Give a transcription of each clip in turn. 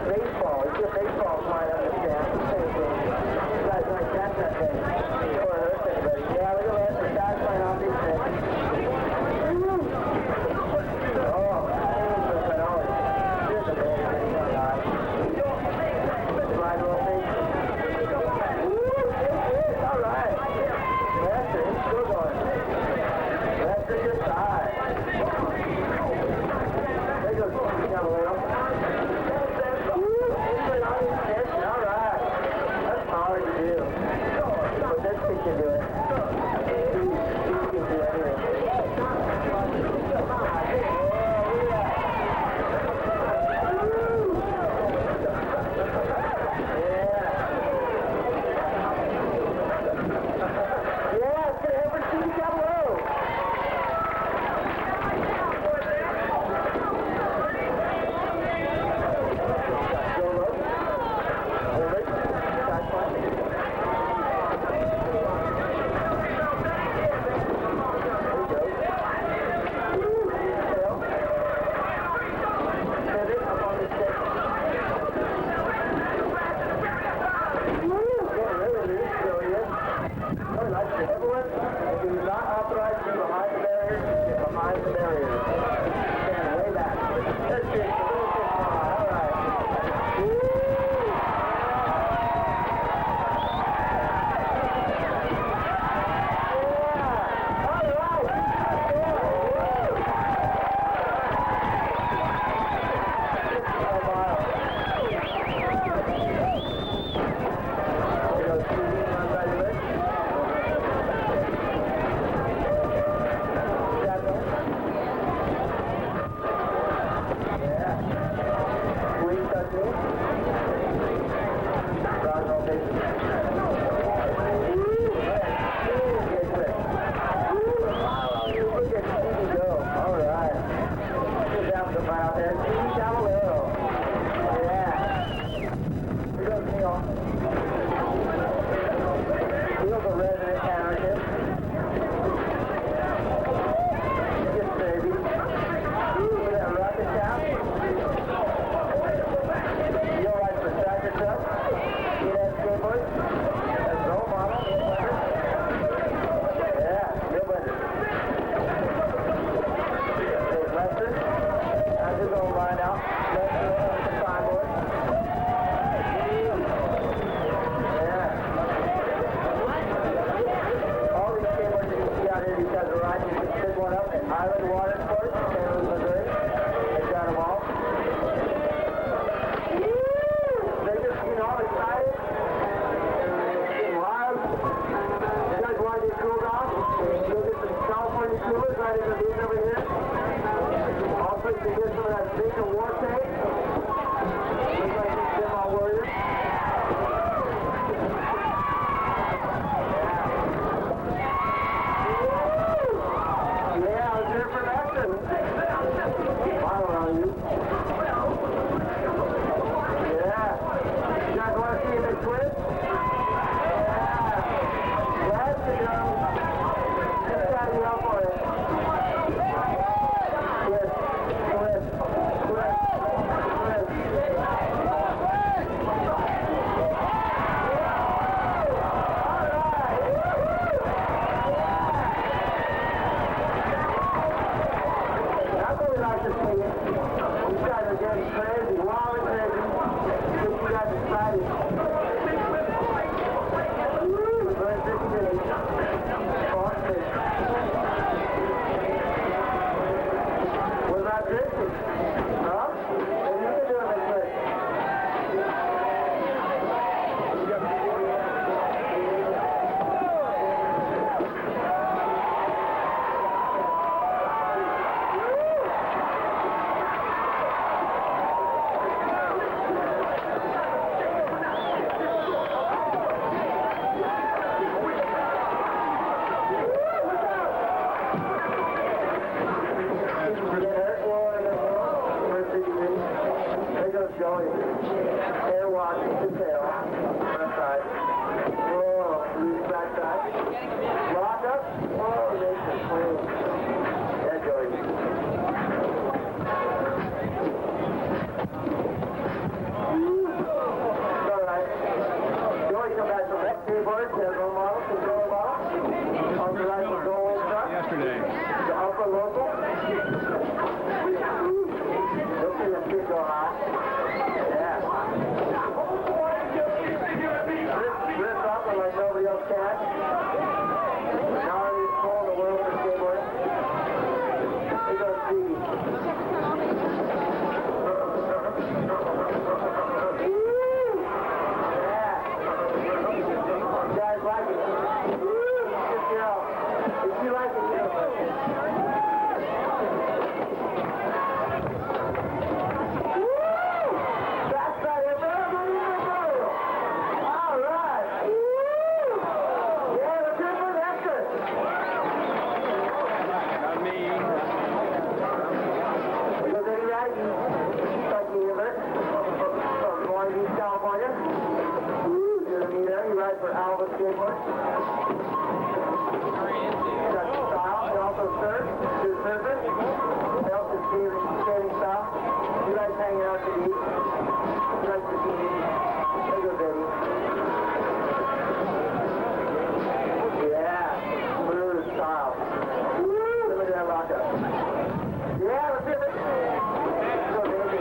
Baseball. Joey. Airwalk to tail. Left side. Whoa, loose back side. Lock up. Whoa, makes it clean. Yeah, Joey. It's alright. Joey come back from that skateboard. He has one model, controller model. On the right, the goal truck. Yesterday. The upper local. You'll see the street going on. Yeah. Rip up like nobody else can. Now he's pulling the world for skateboarding. He goes speedy. Yeah. You guys like it? Good girl. If you like it, you like it. California. You're gonna be there. You ride for Alva Skateboard. Got the style. You also surf. Do the surface. Helps the skating style. You guys hanging out to eat. You like to eat. There you go, baby. Yeah. Smooth style. Woo! Look at that rock up. Yeah, let's hit it. Go, baby.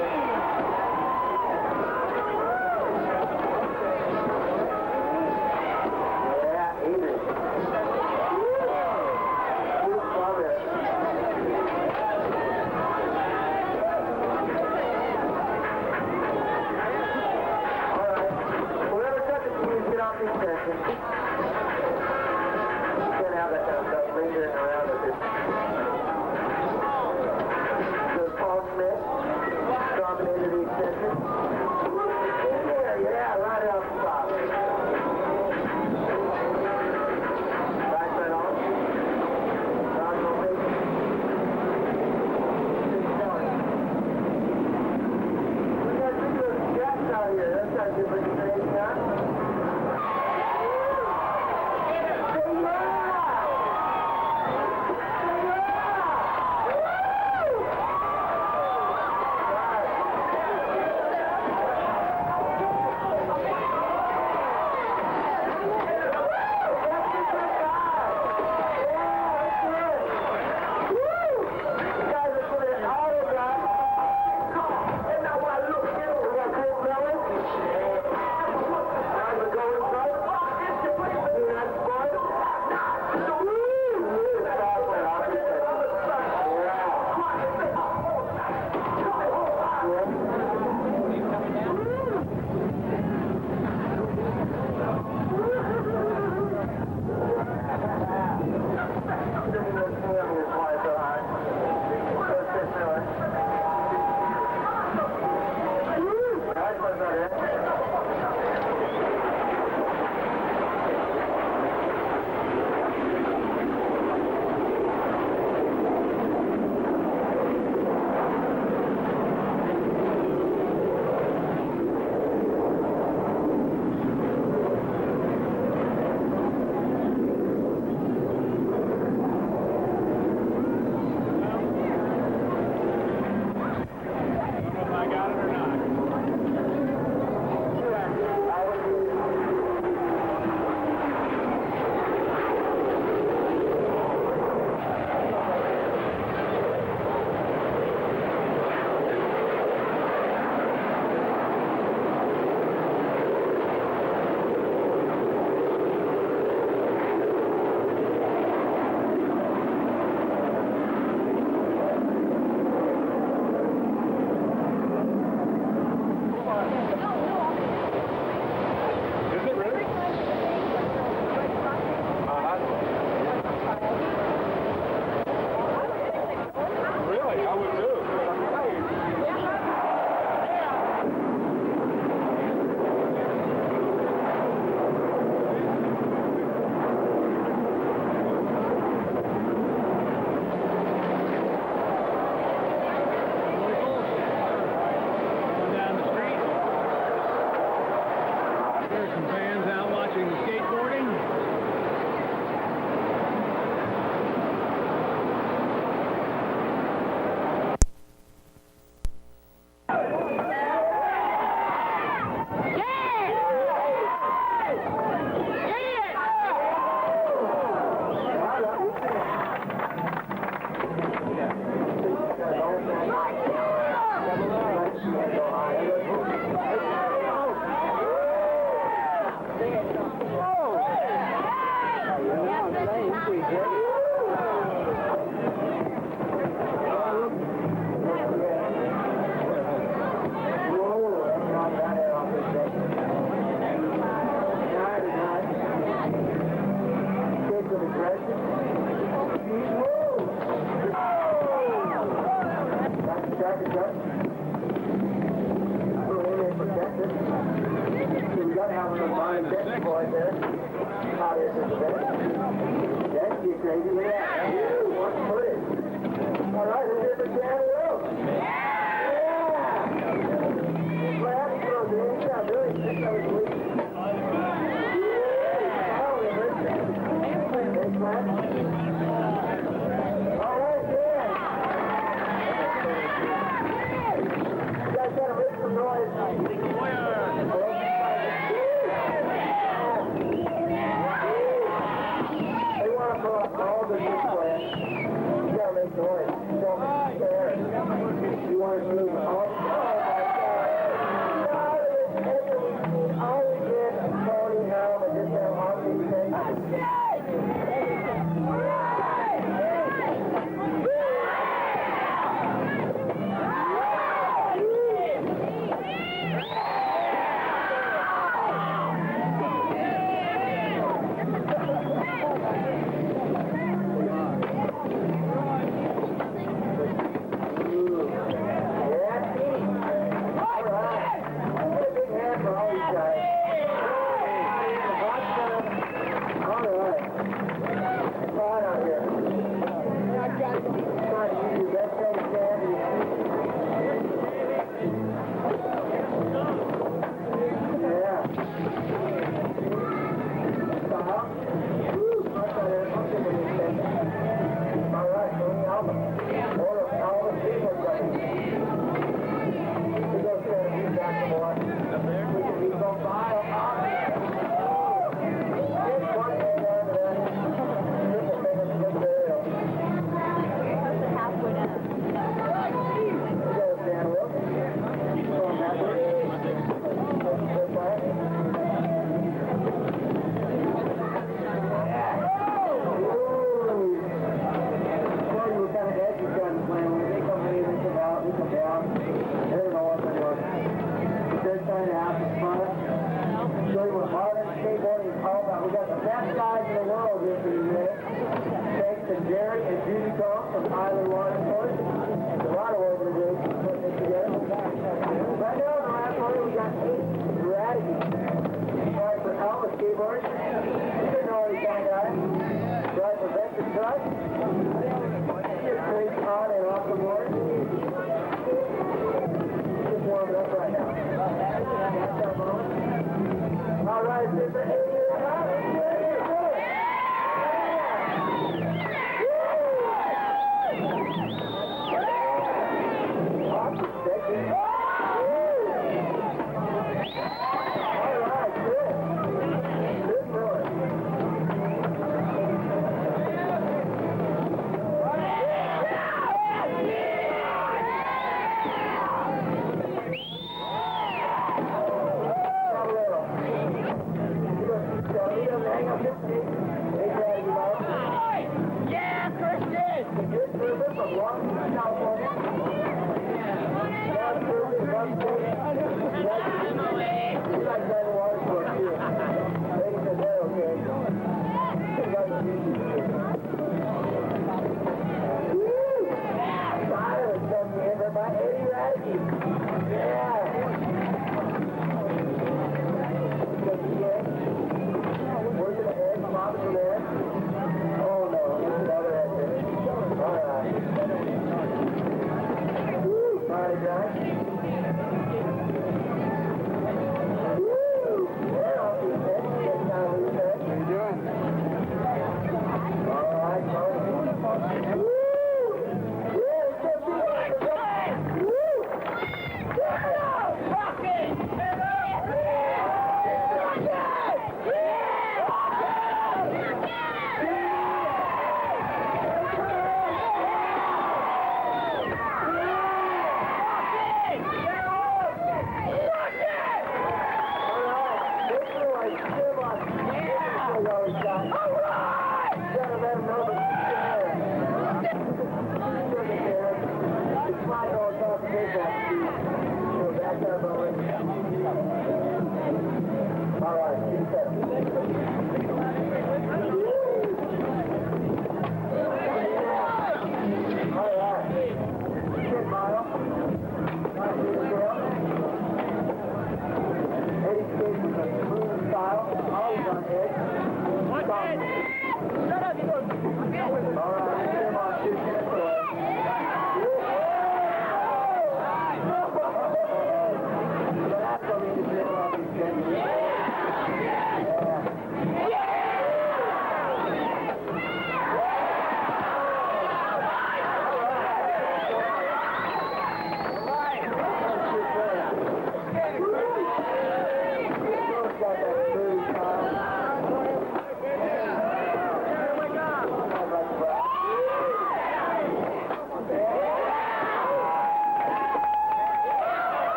There's some fans out watching the skateboarding.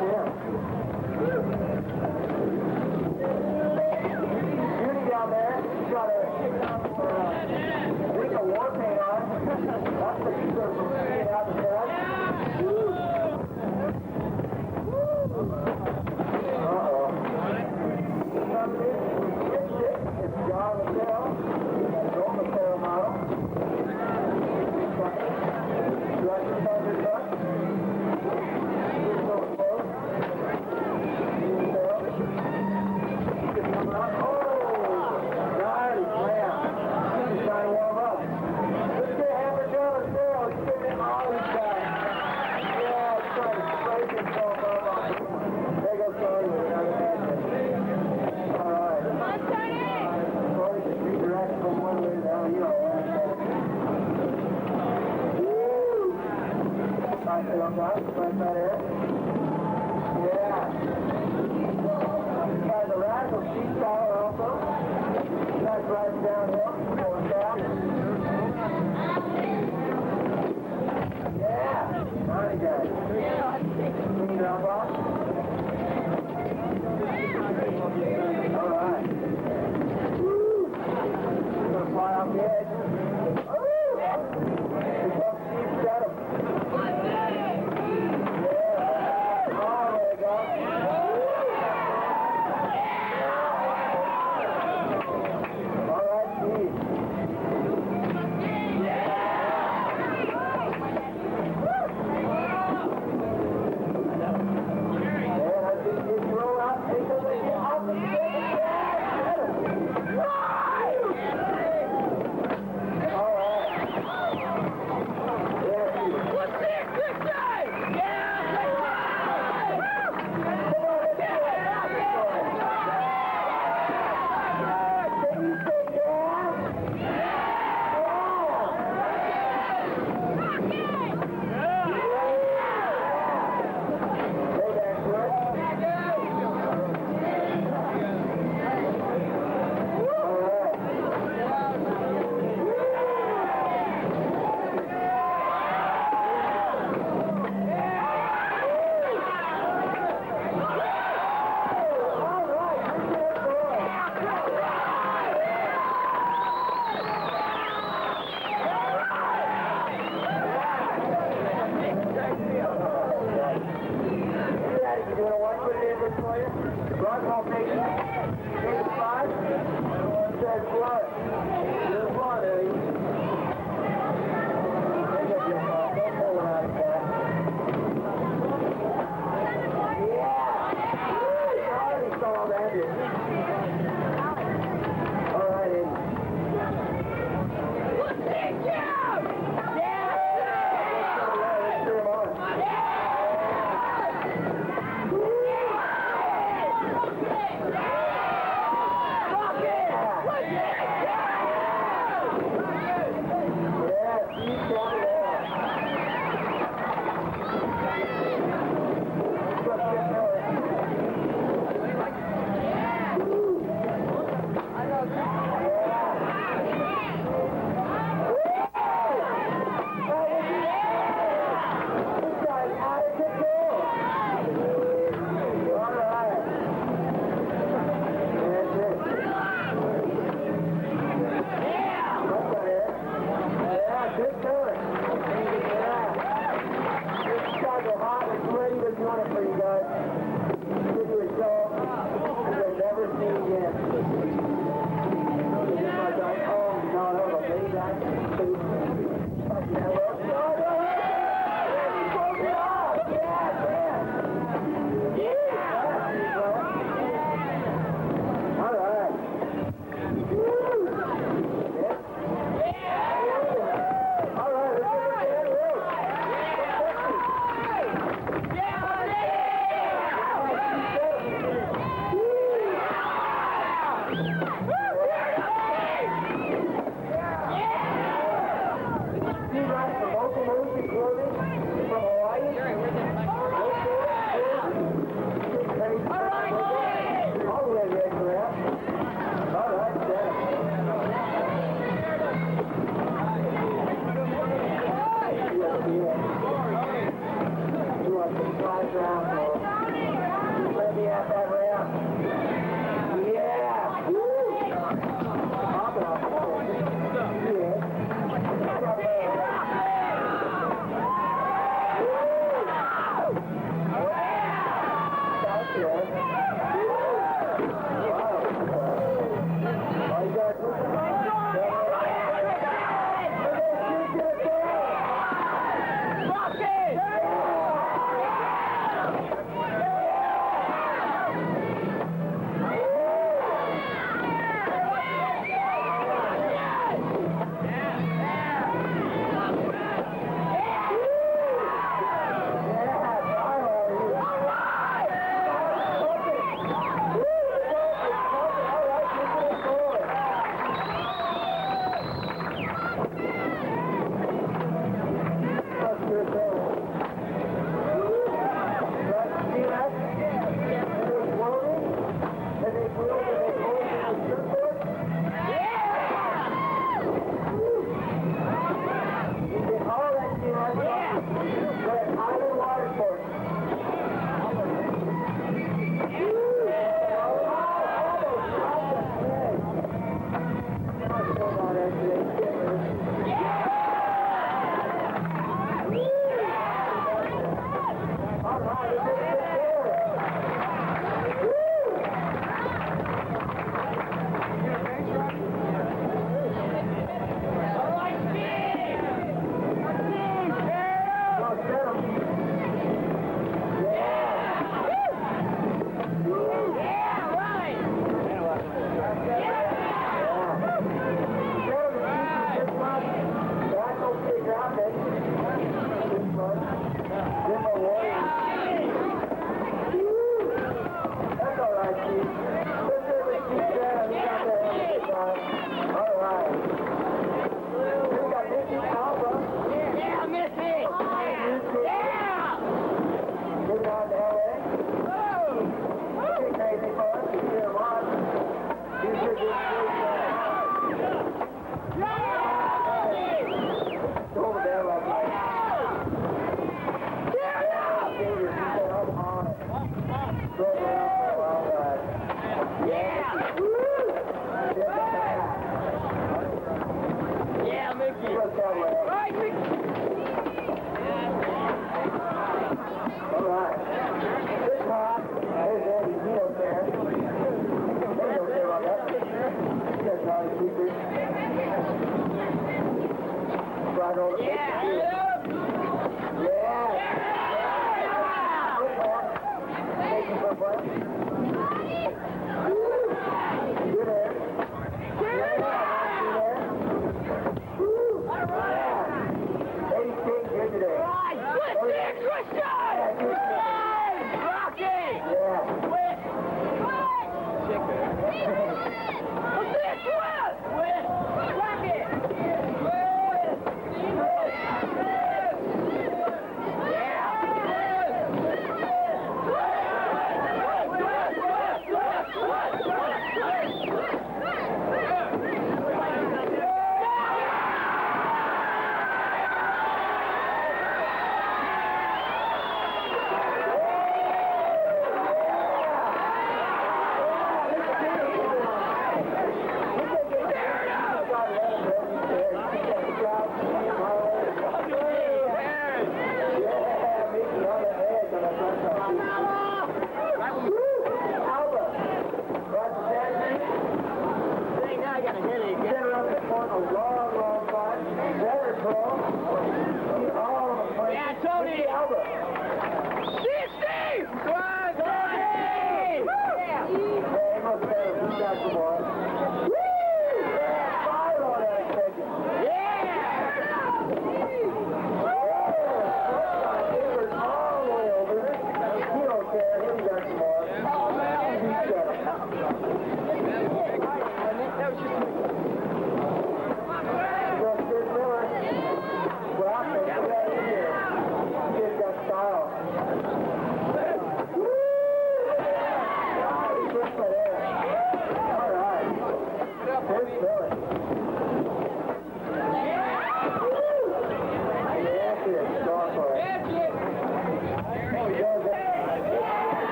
him. Judy down there, she's got a war paint on. That's the keeper from being out the front. Uh-oh. It's John Michelle. Don't Michelle model. Director Thunder Truck.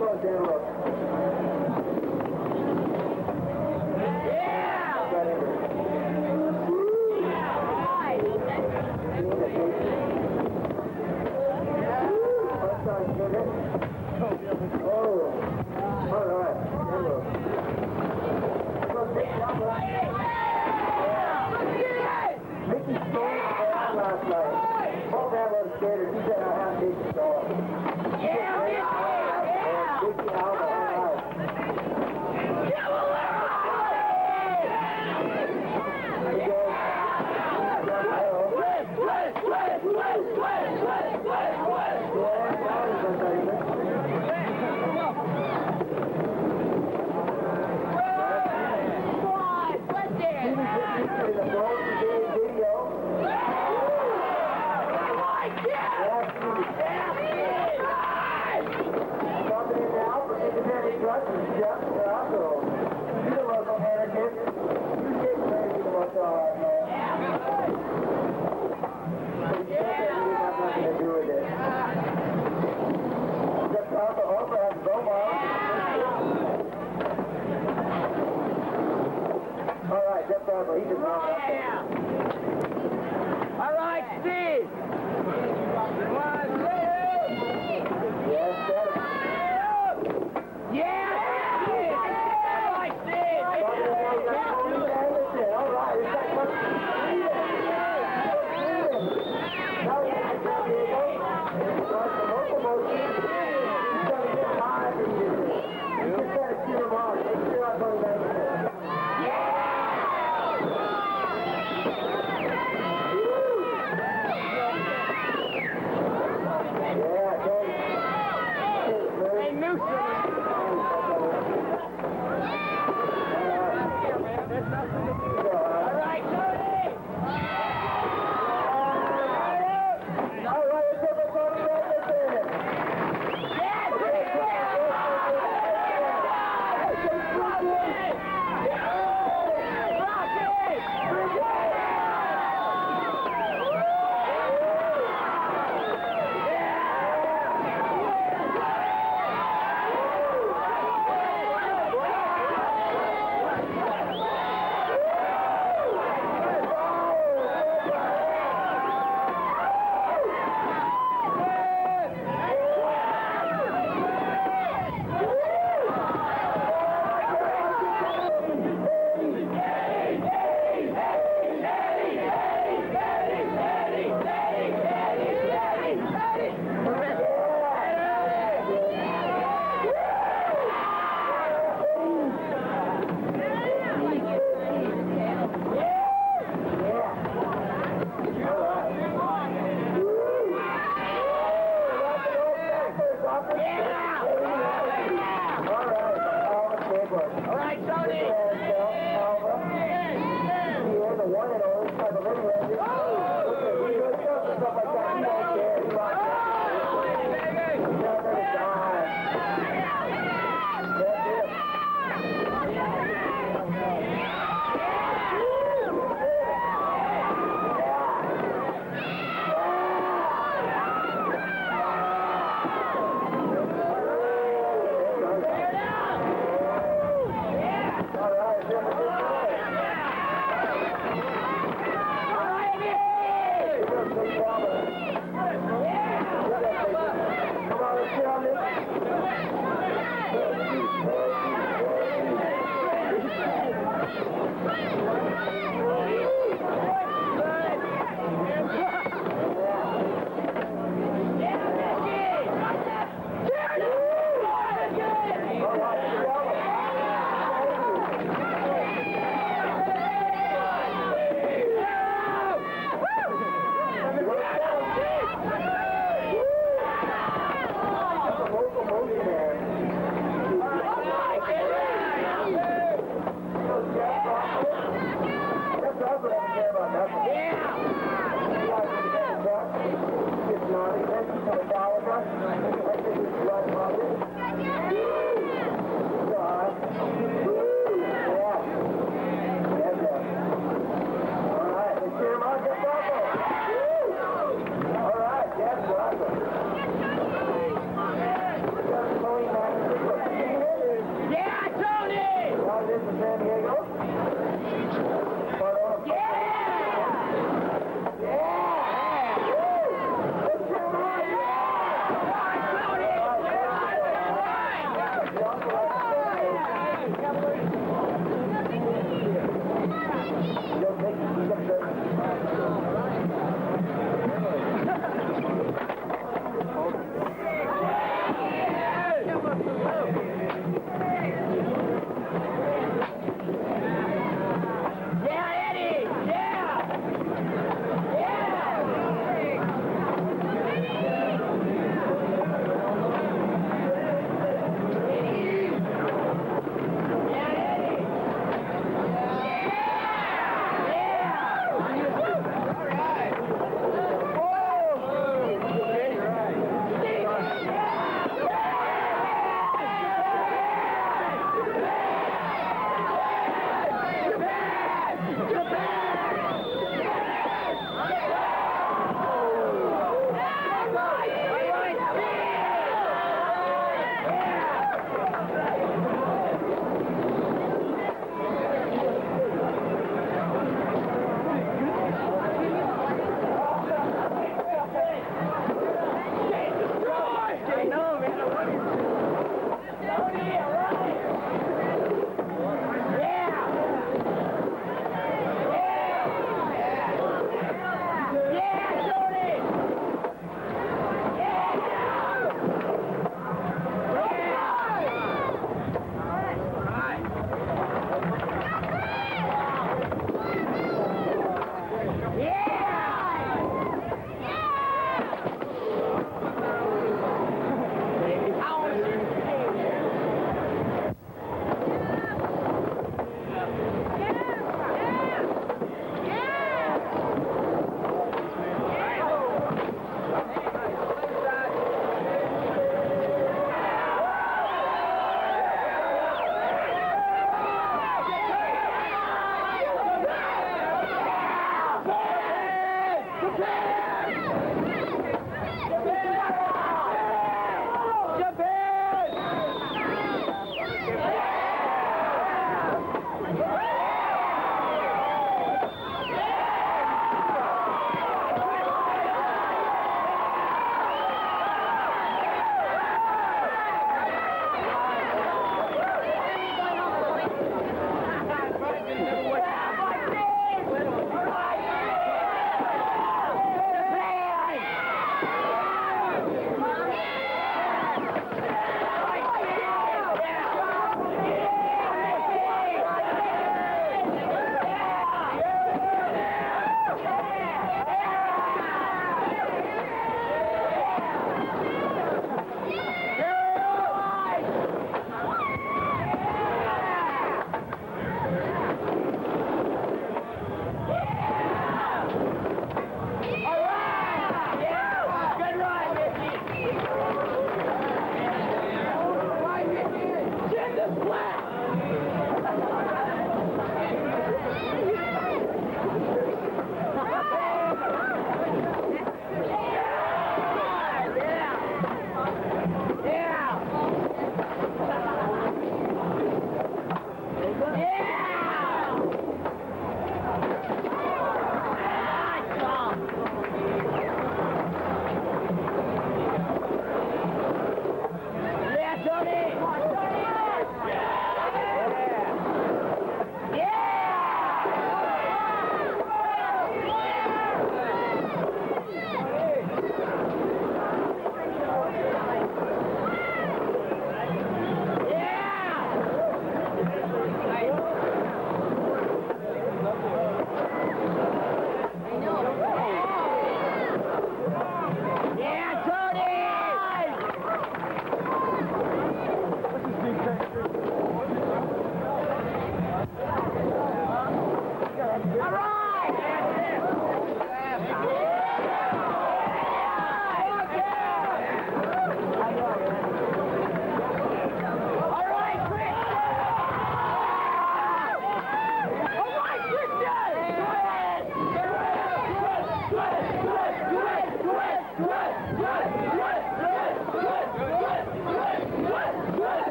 close down look. Mickey stole the last night. Both that little skater, he said I have Mickey stole it. Mickey out of the he just went up there. All right, Steve. Yes, sir. Yeah. All right, Steve. All right, it's like what? Now you have to start the locomotion. You got to get high and you just got to shoot them off. Make sure I'm going to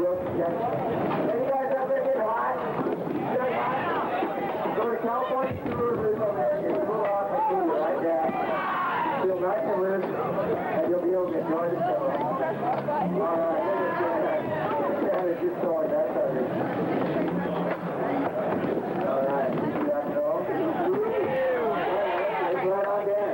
Any guys out there getting hot? You guys hot? California tour is over there. You pull off and do it right there. Feel nice and loose, and you'll be able to enjoy the show. All right, that is just going, that's over. All right, you got to go. Let's right on down.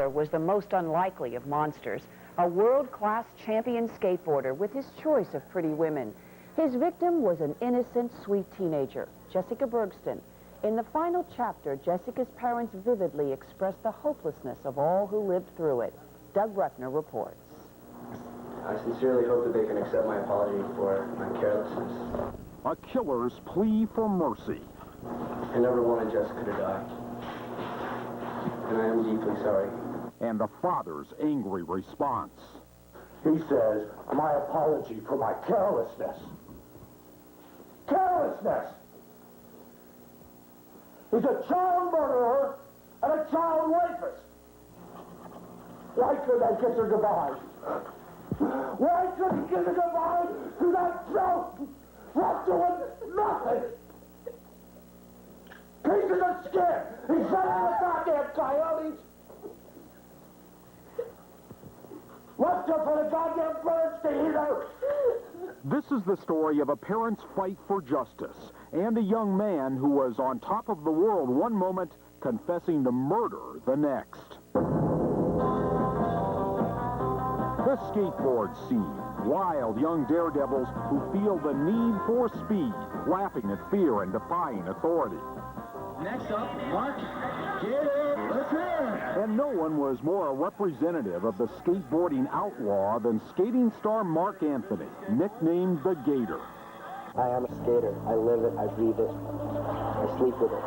was the most unlikely of monsters, a world-class champion skateboarder with his choice of pretty women. His victim was an innocent, sweet teenager, Jessica Bergston. In the final chapter, Jessica's parents vividly expressed the hopelessness of all who lived through it. Doug Bruckner reports. I sincerely hope that they can accept my apology for my carelessness. A killer's plea for mercy. I never wanted Jessica to die. And I am deeply sorry. And the father's angry response. He says, my apology for my carelessness. Carelessness! He's a child murderer and a child rapist. Why couldn't I kiss her goodbye? Why couldn't he kiss her goodbye to that joke? What's doing nothing? Pieces of skin! He said all the goddamn coyotes! Left her for the goddamn birds to eat her! This is the story of a parent's fight for justice and a young man who was on top of the world one moment, confessing to murder the next. The skateboard scene. Wild young daredevils who feel the need for speed, laughing at fear and defying authority. Next up, Mark, get it, let's hear. And no one was more a representative of the skateboarding outlaw than skating star Mark Anthony, nicknamed the Gator. I am a skater. I live it, I breathe it, I sleep with it.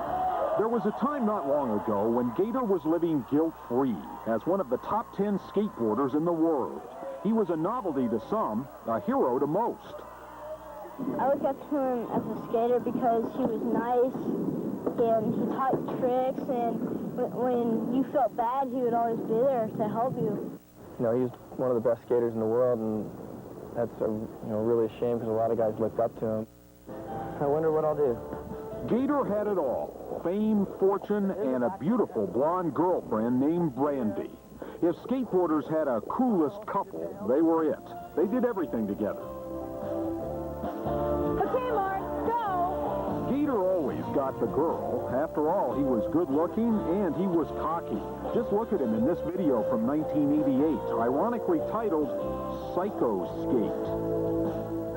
There was a time not long ago when Gator was living guilt-free as one of the top 10 skateboarders in the world. He was a novelty to some, a hero to most. I look up to him as a skater because he was nice and he taught you tricks, and when you felt bad, he would always be there to help you. You know, he's one of the best skaters in the world, and that's really a shame because a lot of guys looked up to him. I wonder what I'll do. Gator had it all, fame, fortune, and a beautiful blonde girlfriend named Brandy. If skateboarders had a coolest couple, they were it. They did everything together. Okay, Mark, go! Gator always got the girl. After all, he was good-looking and he was cocky. Just look at him in this video from 1988, ironically titled Psycho Skate.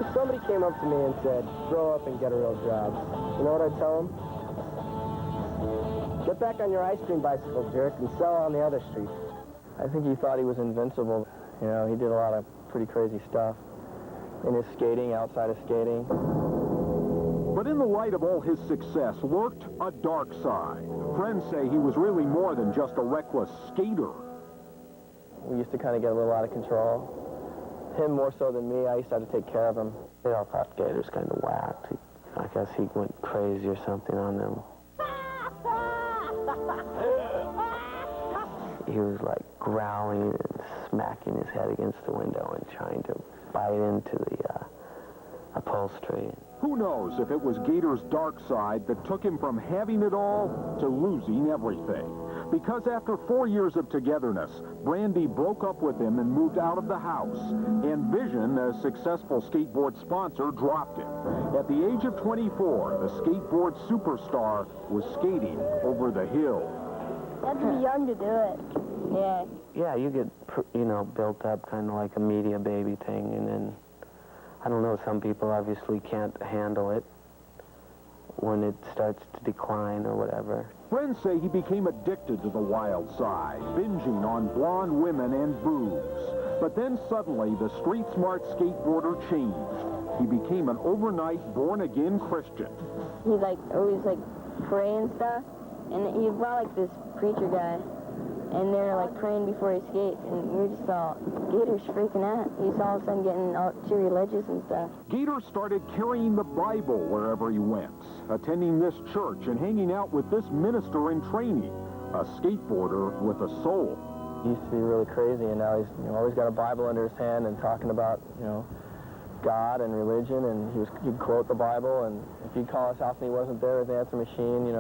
If somebody came up to me and said, grow up and get a real job, you know what I'd tell them? Get back on your ice cream bicycle, jerk, and sell on the other street. I think he thought he was invincible. You know, he did a lot of pretty crazy stuff in his skating, outside of skating. But in the light of all his success lurked a dark side. Friends say he was really more than just a reckless skater. We used to kind of get a little out of control. Him more so than me. I used to have to take care of him. They all thought Gator's kind of whacked. I guess he went crazy or something on them. He was like growling and smacking his head against the window and trying to bite into the upholstery. Who knows if it was Gator's dark side that took him from having it all to losing everything. Because after 4 years of togetherness, Brandy broke up with him and moved out of the house. And Vision, a successful skateboard sponsor, dropped him. At the age of 24, the skateboard superstar was skating over the hill. You have to be young to do it. Yeah. Yeah, you get, built up kind of like a media baby thing, and then, I don't know, some people obviously can't handle it when it starts to decline or whatever. Friends say he became addicted to the wild side, binging on blonde women and booze. But then suddenly, the street-smart skateboarder changed. He became an overnight born-again Christian. He always pray and stuff, and he brought this preacher guy, and they're praying before he skates, and we just thought, Gator's freaking out. He's all of a sudden getting all too religious and stuff. Gator started carrying the Bible wherever he went, attending this church and hanging out with this minister in training, a skateboarder with a soul. He used to be really crazy, and now he's always got a Bible under his hand and talking about, God and religion, and he'd quote the Bible, and if you'd call his house and he wasn't there with the answer machine,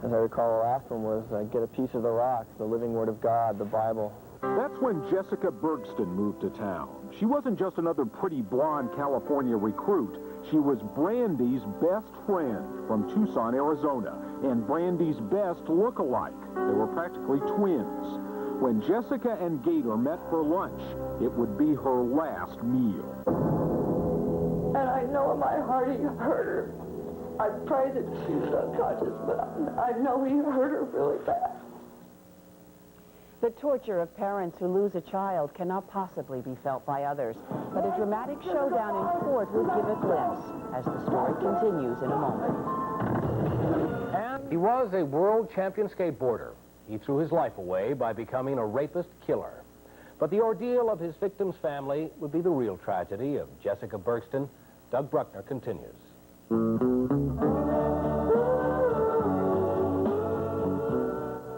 as I recall, the last one was get a piece of the rock, the living word of God, the Bible. That's when Jessica Bergston moved to town. She wasn't just another pretty blonde California recruit. She was Brandy's best friend from Tucson, Arizona, and Brandy's best look-alike. They were practically twins. When Jessica and Gator met for lunch, it would be her last meal. And I know in my heart he hurt her. I pray that she was unconscious, but I know he hurt her really bad. The torture of parents who lose a child cannot possibly be felt by others, but a dramatic showdown in court will give a glimpse as the story continues in a moment. And he was a world champion skateboarder. He threw his life away by becoming a rapist killer. But the ordeal of his victim's family would be the real tragedy of Jessica Bergston. Doug Bruckner continues.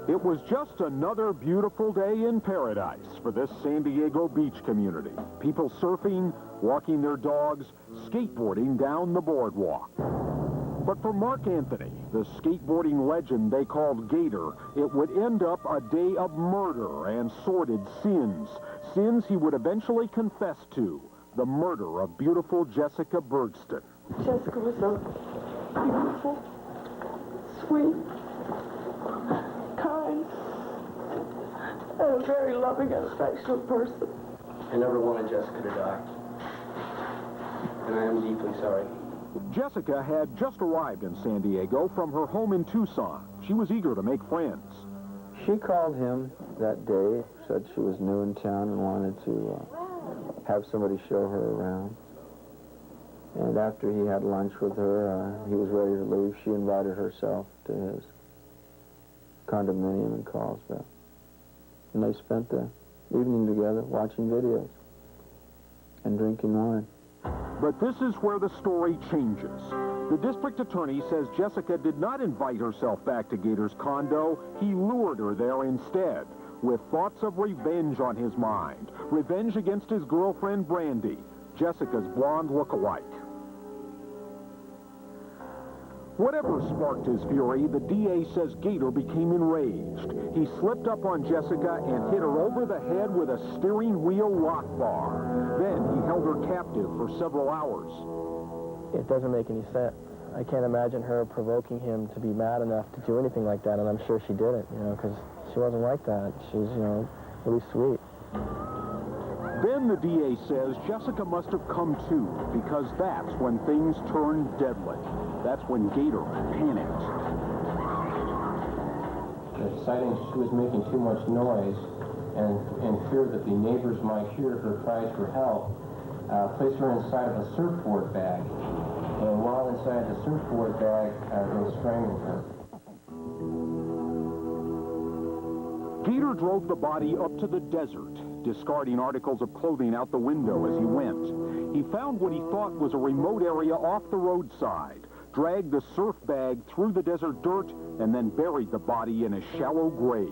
It was just another beautiful day in paradise for this San Diego beach community. People surfing, walking their dogs, skateboarding down the boardwalk. But for Mark Anthony, the skateboarding legend they called Gator, it would end up a day of murder and sordid sins. Sins he would eventually confess to, the murder of beautiful Jessica Bergston. Jessica was so beautiful, sweet, kind, and a very loving and affectionate person. I never wanted Jessica to die, and I am deeply sorry. Jessica had just arrived in San Diego from her home in Tucson. She was eager to make friends. She called him that day, said she was new in town and wanted to have somebody show her around. And after he had lunch with her, he was ready to leave. She invited herself to his condominium in Carlsbad. And they spent the evening together watching videos and drinking wine. But this is where the story changes. The district attorney says Jessica did not invite herself back to Gator's condo. He lured her there instead, with thoughts of revenge on his mind. Revenge against his girlfriend, Brandy, Jessica's blonde look-alike. Whatever sparked his fury, the DA says Gator became enraged. He slipped up on Jessica and hit her over the head with a steering wheel lock bar. Then he held her captive for several hours. It doesn't make any sense. I can't imagine her provoking him to be mad enough to do anything like that, and I'm sure she didn't, because she wasn't like that. She's, really sweet. Then the DA says Jessica must have come to, because that's when things turned deadly. That's when Gator panicked. Deciding she was making too much noise and feared that the neighbors might hear her cries for help, placed her inside of a surfboard bag. And while inside the surfboard bag, they strangled her. Gator drove the body up to the desert, discarding articles of clothing out the window as he went. He found what he thought was a remote area off the roadside, dragged the surf bag through the desert dirt, and then buried the body in a shallow grave.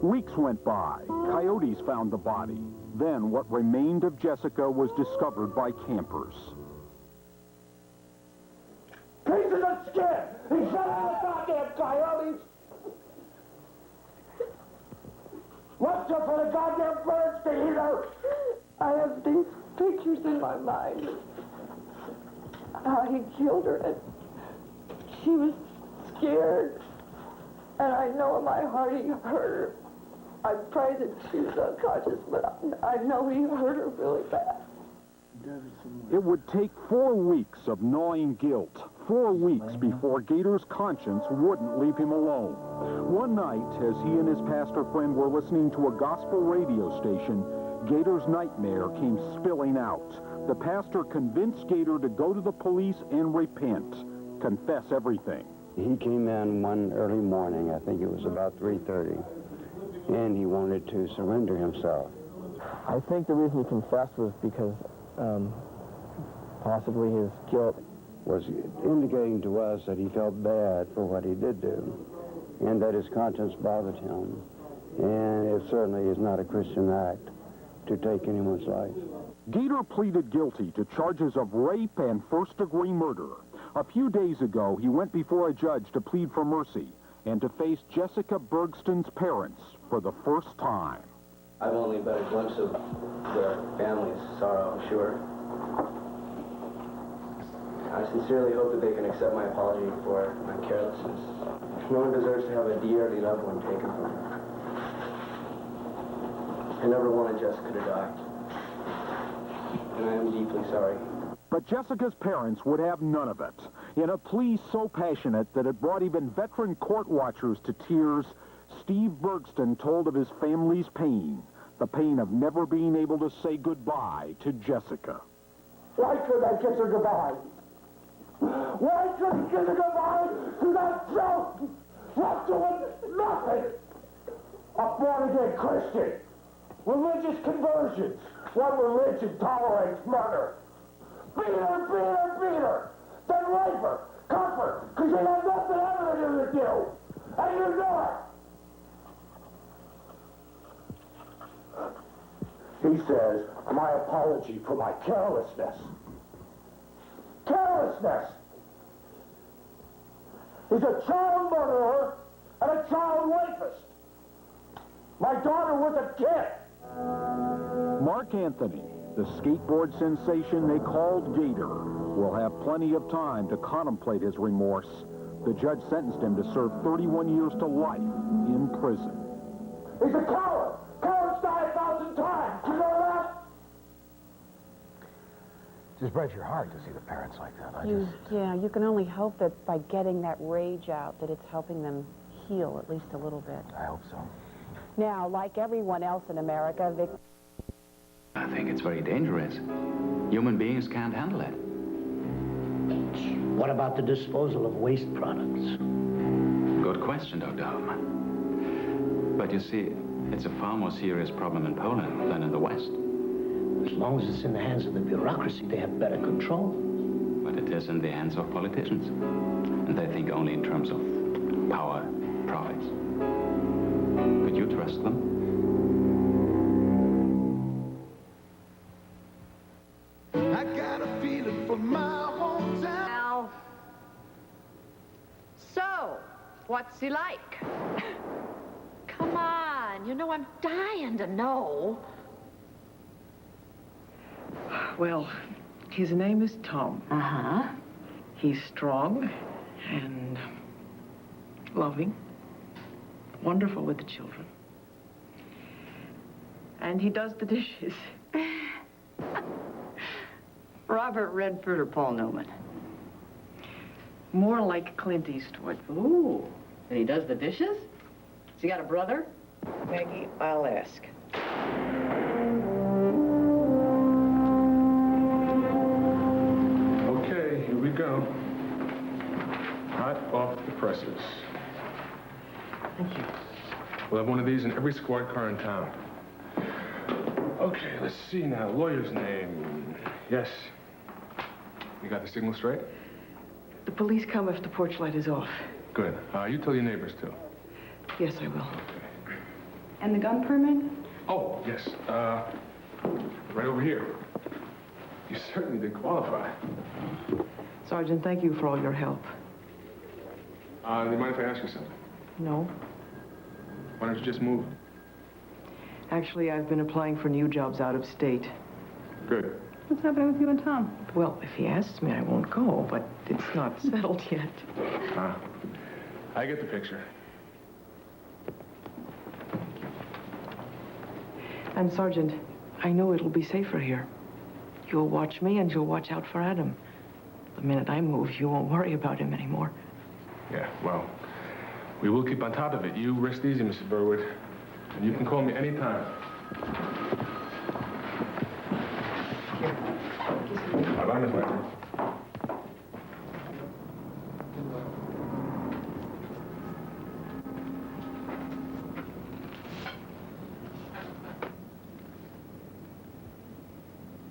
Weeks went by. Coyotes found the body. Then what remained of Jessica was discovered by campers. Pieces of skin! He shot all the goddamn coyotes! What's up for the goddamn birds to eat her? I have these pictures in my mind. How he killed her, and she was scared. And I know in my heart he hurt her. I pray that she was unconscious, but I know he hurt her really bad. It would take 4 weeks of gnawing guilt, 4 weeks before Gator's conscience wouldn't leave him alone. One night, as he and his pastor friend were listening to a gospel radio station, Gator's nightmare came spilling out. The pastor convinced Gator to go to the police and repent, confess everything. He came in one early morning, I think it was about 3:30, and he wanted to surrender himself. I think the reason he confessed was because possibly his guilt was indicating to us that he felt bad for what he did do, and that his conscience bothered him. And it certainly is not a Christian act to take anyone's life. Gator pleaded guilty to charges of rape and first-degree murder. A few days ago, he went before a judge to plead for mercy and to face Jessica Bergston's parents for the first time. I've only been a glimpse of their family's sorrow, I'm sure. I sincerely hope that they can accept my apology for my carelessness. No one deserves to have a dearly loved one taken from them. I never wanted Jessica to die. And I am deeply sorry. But Jessica's parents would have none of it. In a plea so passionate that it brought even veteran court watchers to tears, Steve Bergston told of his family's pain, the pain of never being able to say goodbye to Jessica. Why couldn't I kiss her goodbye? Why couldn't I kiss her goodbye to that joke? Not doing nothing. A born-again Christian. Religious conversions. One religion tolerates murder. Beat her, beat her, beat her. Then rape her, cuff her, because you have nothing other to do. And you know it. He says, my apology for my carelessness. Carelessness! He's a child murderer and a child rapist. My daughter was a kid. Mark Anthony, the skateboard sensation they called Gator, will have plenty of time to contemplate his remorse. The judge sentenced him to serve 31 years to life in prison. He's a coward! Cowards die 1,000 times! You know that? Just breaks your heart to see the parents like that. Yeah, you can only hope that by getting that rage out, that it's helping them heal at least a little bit. I hope so. Now, like everyone else in America, I think it's very dangerous. Human beings can't handle it. What about the disposal of waste products? Good question, Dr. Hoffman. But you see, it's a far more serious problem in Poland than in the West. As long as it's in the hands of the bureaucracy, they have better control. But it is in the hands of politicians. And they think only in terms of power, profits. Could you trust them? I got a feeling for my hometown. Now, so, what's he like? Come on, you know I'm dying to know. Well, his name is Tom. Uh-huh. He's strong and loving, wonderful with the children. And he does the dishes. Robert Redford or Paul Newman? More like Clint Eastwood. Ooh, and he does the dishes? Has he got a brother? Maggie, I'll ask. Okay, here we go. Hot off the presses. Thank you. We'll have one of these in every squad car in town. Okay, let's see now. Lawyer's name. Yes. You got the signal straight? The police come if the porch light is off. Good. You tell your neighbors, too. Yes, I will. Okay. And the gun permit? Oh, yes. Right over here. You certainly did qualify. Sergeant, thank you for all your help. Do you mind if I ask you something? No. Why don't you just move? Actually, I've been applying for new jobs out of state. Good. What's happening with you and Tom? Well, if he asks me, I won't go, but it's not settled yet. I get the picture. And Sergeant, I know it'll be safer here. You'll watch me and you'll watch out for Adam. The minute I move, you won't worry about him anymore. Yeah, well, we will keep on top of it. You rest easy, Mrs. Burwood. And you can call me anytime. Bye-bye, Miss White.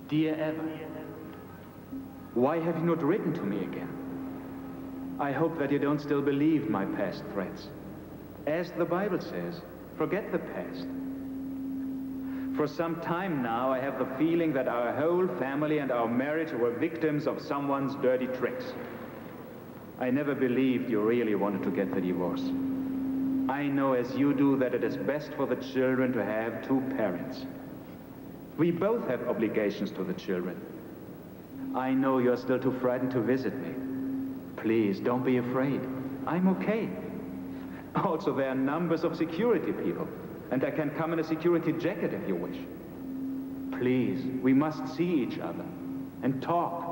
Dear Eva, why have you not written to me again? I hope that you don't still believe my past threats. As the Bible says, forget the past. For some time now, I have the feeling that our whole family and our marriage were victims of someone's dirty tricks. I never believed you really wanted to get the divorce. I know as you do that it is best for the children to have two parents. We both have obligations to the children. I know you're still too frightened to visit me. Please, don't be afraid. I'm okay. Also, there are numbers of security people, and I can come in a security jacket if you wish. Please, we must see each other and talk.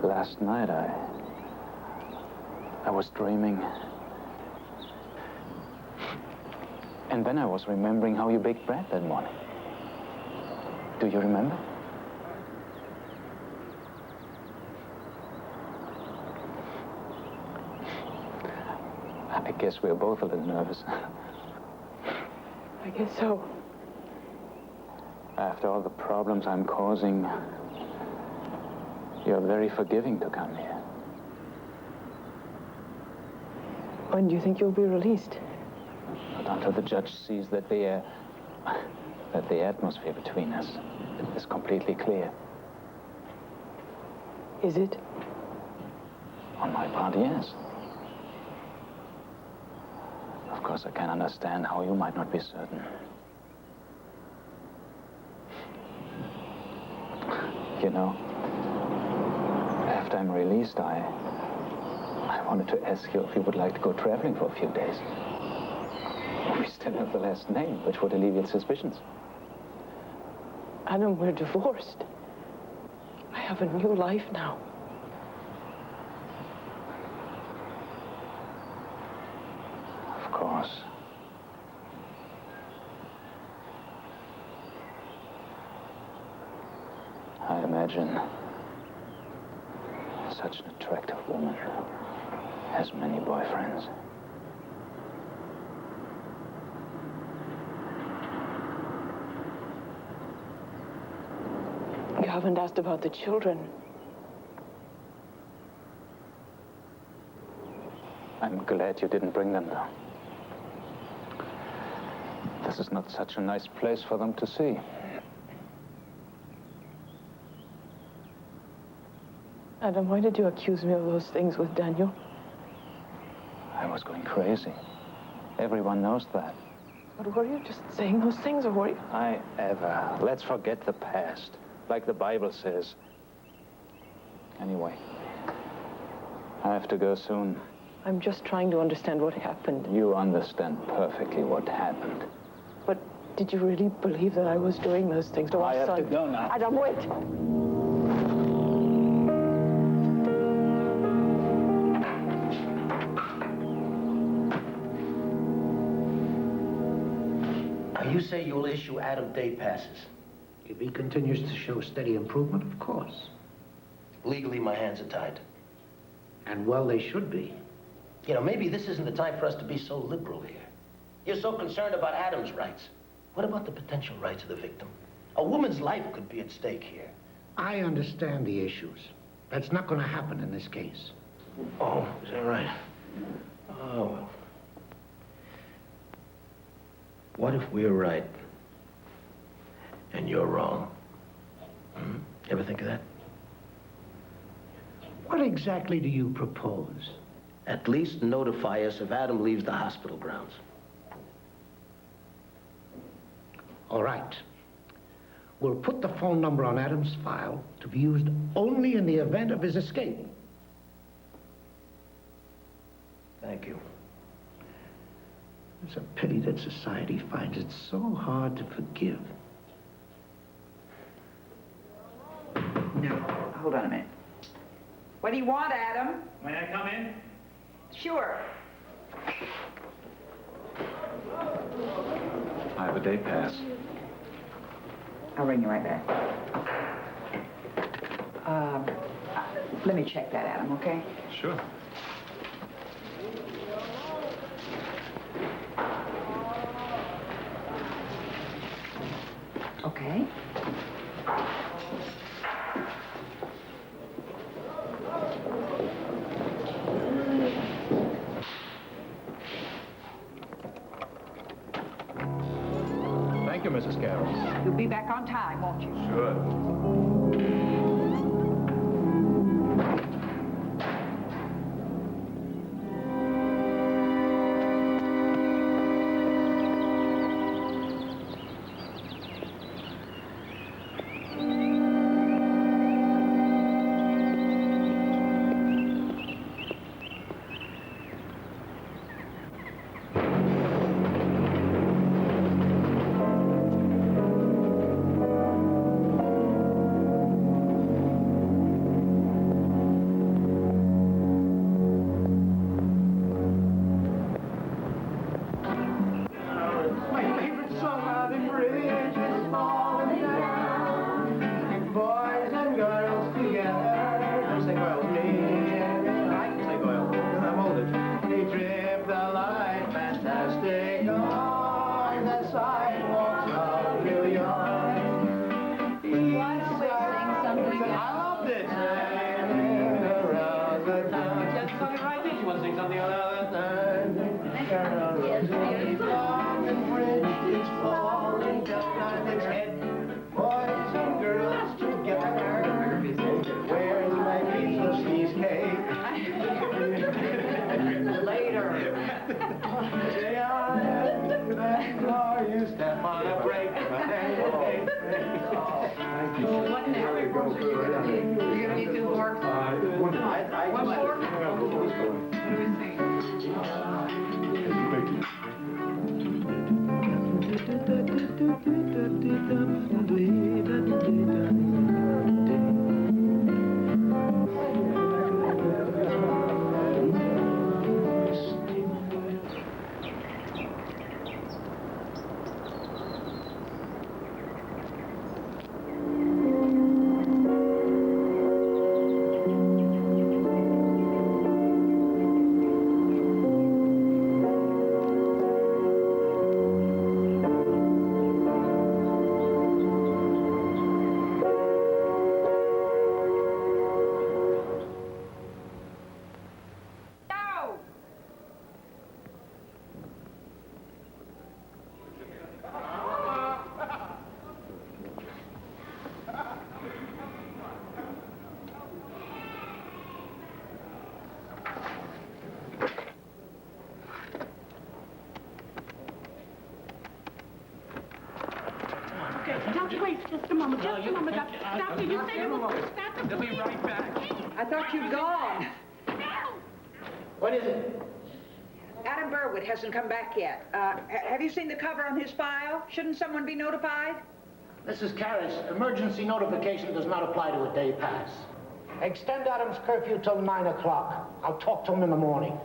Last night, I was dreaming. And then I was remembering how you baked bread that morning. Do you remember? I guess we're both a little nervous. I guess so. After all the problems I'm causing, you're very forgiving to come here. When do you think you'll be released? But until the judge sees that the atmosphere between us is completely clear. Is it? On my part, yes. Of course, I can understand how you might not be certain. You know, after I'm released, I wanted to ask you if you would like to go traveling for a few days. We still have the last name, which would alleviate suspicions. Adam, we're divorced. I have a new life now. Of course. I imagine such an attractive woman has many boyfriends. You haven't asked about the children. I'm glad you didn't bring them, though. This is not such a nice place for them to see. Adam, why did you accuse me of those things with Daniel? I was going crazy. Everyone knows that. But were you just saying those things, or were you... Let's forget the past, like the Bible says. Anyway, I have to go soon. I'm just trying to understand what happened. You understand perfectly what happened. But did you really believe that I was doing those things to our son? I have to go now. Adam, wait! You say you'll issue Adam day passes. If he continues to show steady improvement, of course. Legally, my hands are tied. And well, they should be. You know, maybe this isn't the time for us to be so liberal here. You're so concerned about Adam's rights. What about the potential rights of the victim? A woman's life could be at stake here. I understand the issues. That's not going to happen in this case. Oh, is that right? Oh, well. What if we're right and you're wrong? Ever think of that? What exactly do you propose? At least notify us if Adam leaves the hospital grounds. All right. We'll put the phone number on Adam's file to be used only in the event of his escape. Thank you. It's a pity that society finds it so hard to forgive. No, hold on a minute. What do you want, Adam? May I come in? Sure. I have a day pass. I'll ring you right back. Let me check that, Adam, okay? Sure. Okay. Thank you, Mrs. Carroll. You'll be back on time, won't you? Sure. What now? You're gonna need two more? One more? Let me Doctor, wait just a moment. Just a moment, Doctor. Doctor, you say you will stop the They'll be right back. I thought you'd gone. What is it? Adam Burwood hasn't come back yet. Have you seen the cover on his file? Shouldn't someone be notified? Mrs. Karras, emergency notification does not apply to a day pass. Extend Adam's curfew till 9 o'clock. I'll talk to him in the morning.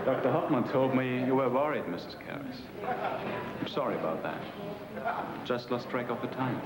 Dr. Hoffman told me you were worried, Mrs. Karras. I'm sorry about that. Just lost track of the time.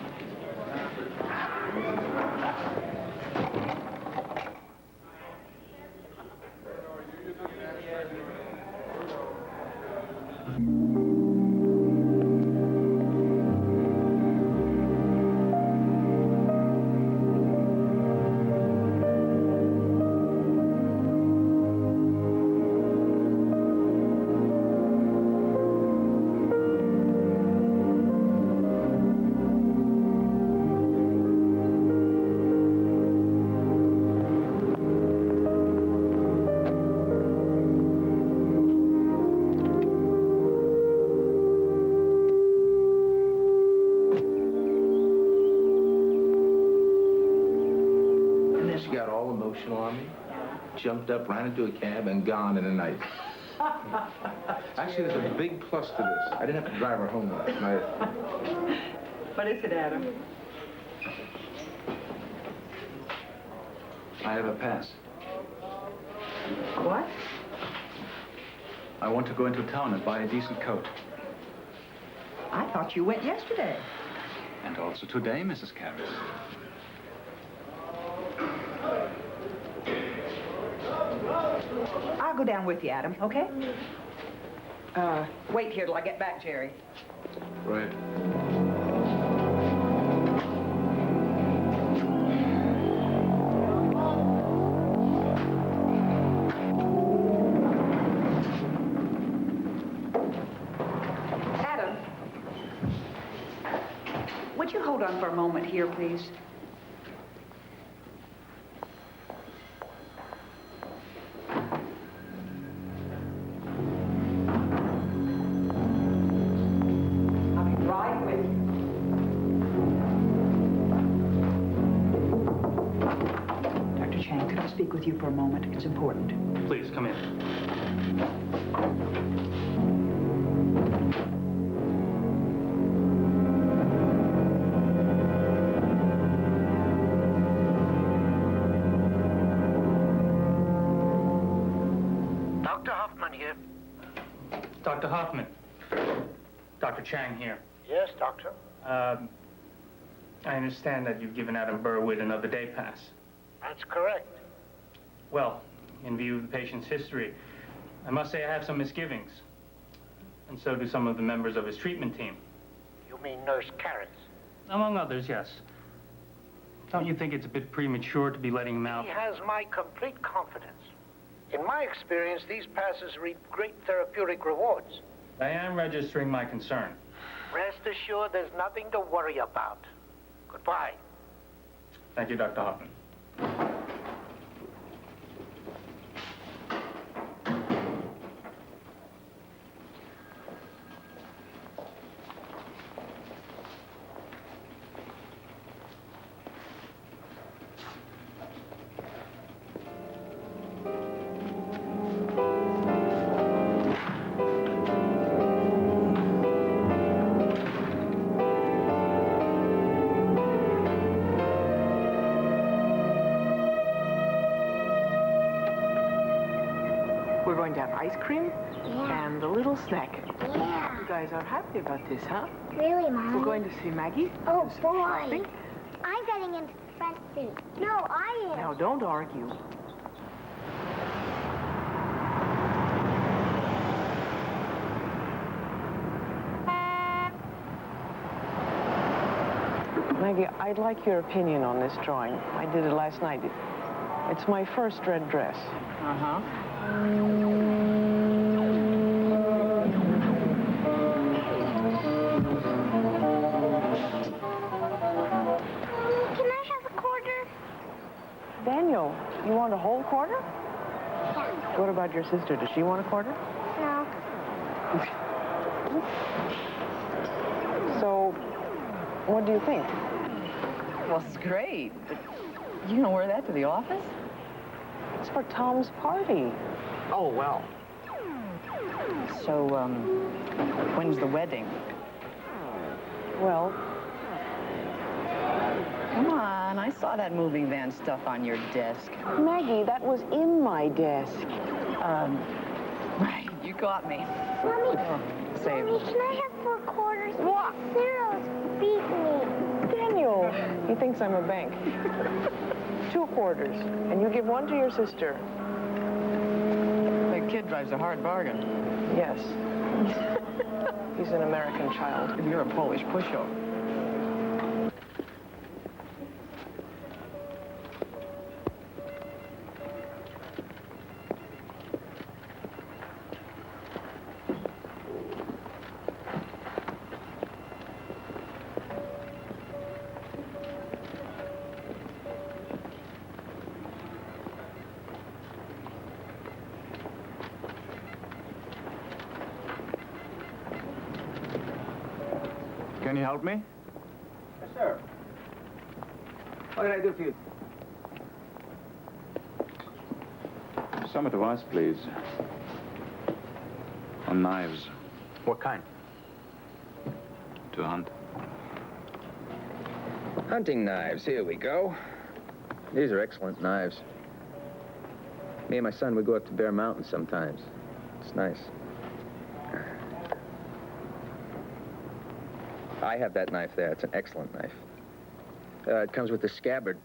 On me, jumped up, ran into a cab, and gone in a night. Actually, there's a big plus to this. I didn't have to drive her home last night. What is it, Adam? I have a pass. What? I want to go into town and buy a decent coat. I thought you went yesterday. And also today, Mrs. Karras. I'll go down with you, Adam, okay? Wait here till I get back, Jerry. Right. Adam, would you hold on for a moment here, please? With you for a moment. It's important. Please, come in. Dr. Hoffman here. Dr. Hoffman. Dr. Chang here. Yes, doctor. I understand that you've given Adam Burwood another day pass. That's correct. Well, in view of the patient's history, I must say I have some misgivings. And so do some of the members of his treatment team. You mean Nurse Karras? Among others, yes. Don't you think it's a bit premature to be letting him out? He has my complete confidence. In my experience, these passes reap great therapeutic rewards. I am registering my concern. Rest assured, there's nothing to worry about. Goodbye. Thank you, Dr. Hoffman. We're going to have ice cream and a little snack. Yeah. You guys are happy about this, huh? Really, Mom? We're going to see Maggie. Oh, do some boy. shopping. I'm getting into the front seat. No, I am. Now, don't argue. Maggie, I'd like your opinion on this drawing. I did it last night. It's my first red dress. Uh-huh. Can I have a quarter? Daniel, you want a whole quarter? Yeah. What about your sister? Does she want a quarter? No. So, what do you think? Well, it's great. But you gonna wear that to the office? It's for Tom's party. Oh, well. So, when's the wedding? Well... Come on, I saw that moving van stuff on your desk. Maggie, that was in my desk. Right, you got me. Mommy, Save. Mommy, can I have 4 quarters? What? Cyril's beat me. Daniel, he thinks I'm a bank. 2 quarters, and you give 1 to your sister. The kid drives a hard bargain. Yes. He's an American child. You're a Polish pushover. Can you help me? Yes, sir. What can I do for you? Some advice, please. On knives. What kind? To hunt. Hunting knives. Here we go. These are excellent knives. Me and my son, we go up to Bear Mountain sometimes. It's nice. I have that knife there. It's an excellent knife. It comes with the scabbard.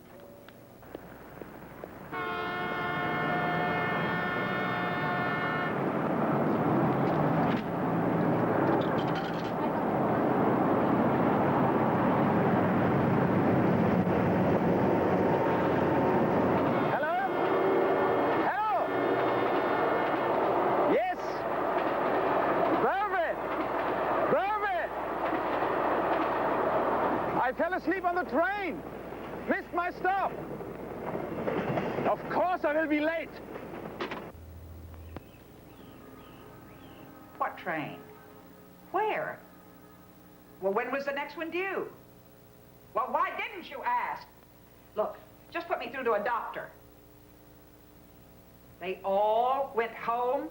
I fell asleep on the train. Missed my stop. Of course I will be late. What train? Where? Well, when was the next one due? Well, why didn't you ask? Look, just put me through to a doctor. They all went home?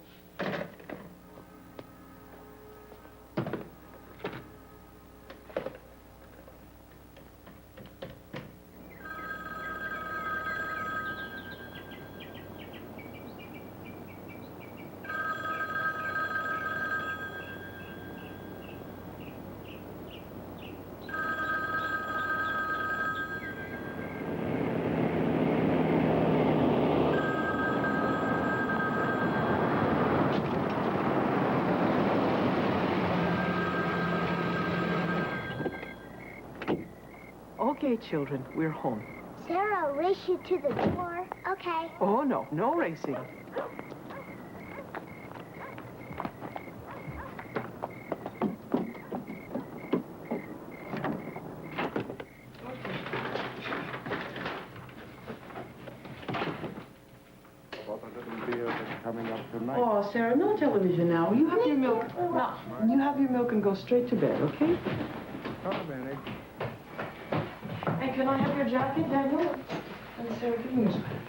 Okay, children, we're home. Sarah, I'll race you to the door. Okay. Oh, no. No racing. Coming up tonight. Oh, Sarah, no television now. You have your milk. No, you have your milk and go straight to bed, okay? Oh, man. And can I have your jacket, Daniel? And Sarah, give me your sweater.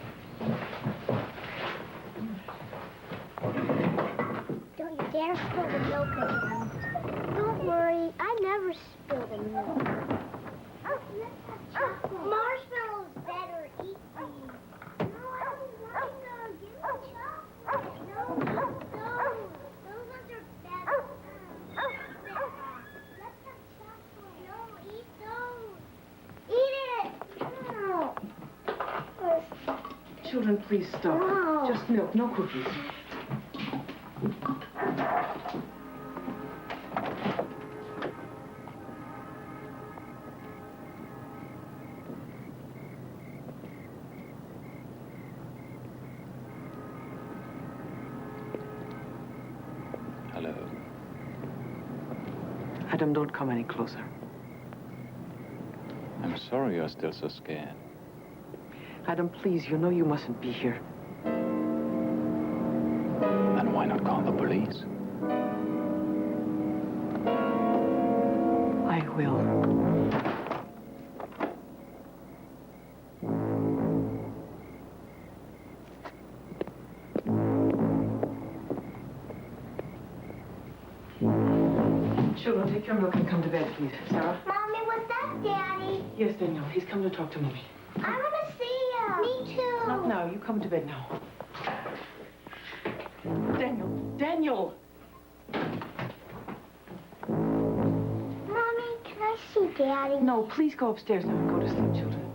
Don't you dare spill the milk again. Don't worry, I never spill the milk. Marshmallows better. Eat these. No, I don't like those. Give me chocolate. No, eat those. Those ones are better. Let's have chocolate. No, eat those. Eat it. No. Children, please stop. No. Just milk, no cookies. Hello. Adam, don't come any closer. I'm sorry you're still so scared. Adam, please, you know you mustn't be here. Then why not call the police? I will. Children, take your milk and come to bed, please. Sarah? Mommy, what's that, Daddy? Yes, Daniel. He's come to talk to Mommy. I want to see him. Me too. Not now. You come to bed now. Daniel! Daniel! Mommy, can I see Daddy? No, please go upstairs now and go to sleep, children.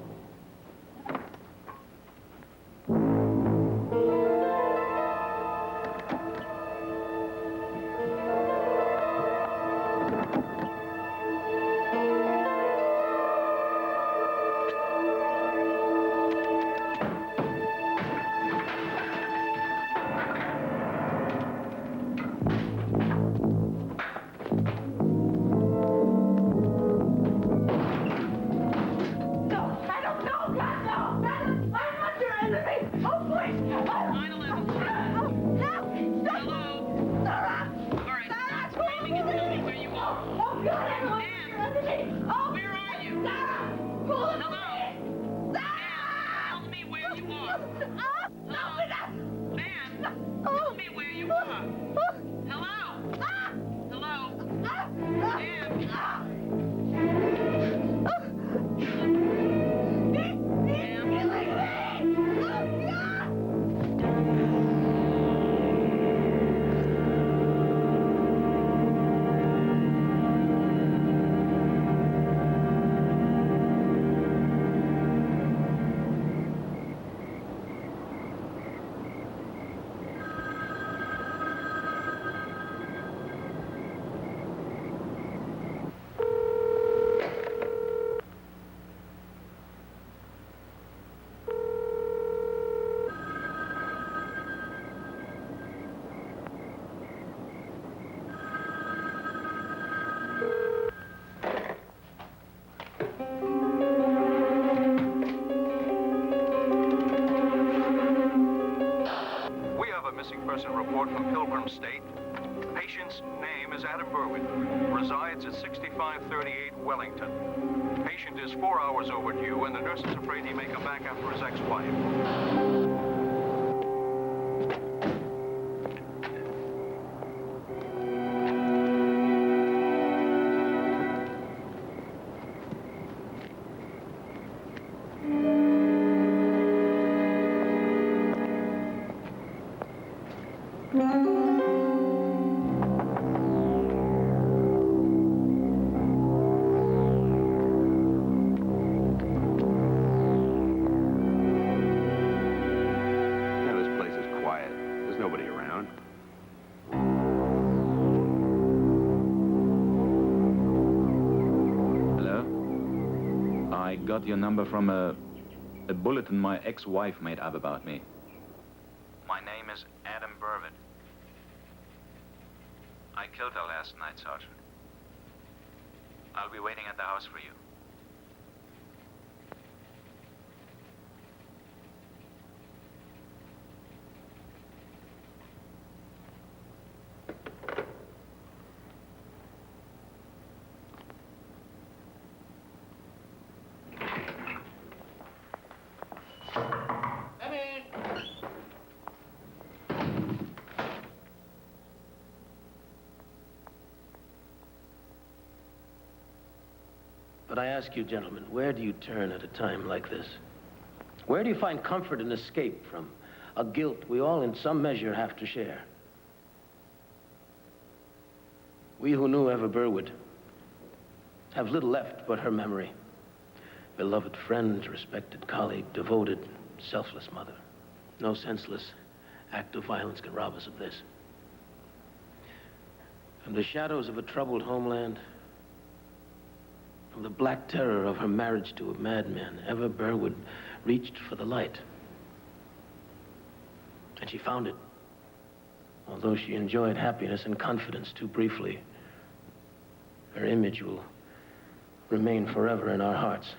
Report from Pilgrim State. Patient's name is Adam Berwick. Resides at 6538 Wellington. Patient is 4 hours overdue, and the nurse is afraid he may come back after his ex-wife. Got your number from a A bulletin my ex-wife made up about me. My name is Adam Burwood. I killed her last night, Sergeant. I'll be waiting at the house for you. Come in. But I ask you, gentlemen, where do you turn at a time like this? Where do you find comfort and escape from a guilt we all in some measure have to share? We who knew Eva Burwood have little left but her memory. Beloved friend, respected colleague, devoted, selfless mother. No senseless act of violence can rob us of this. From the shadows of a troubled homeland, from the black terror of her marriage to a madman, Eva Burwood reached for the light. And she found it. Although she enjoyed happiness and confidence too briefly, her image will remain forever in our hearts.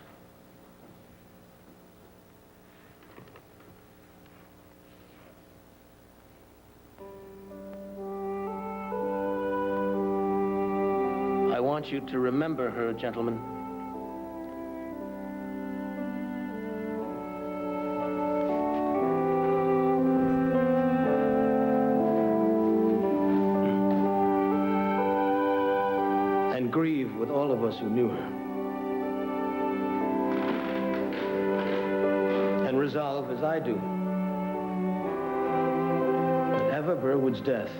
I want you to remember her, gentlemen. And grieve with all of us who knew her. And resolve, as I do, that Eva Burwood's death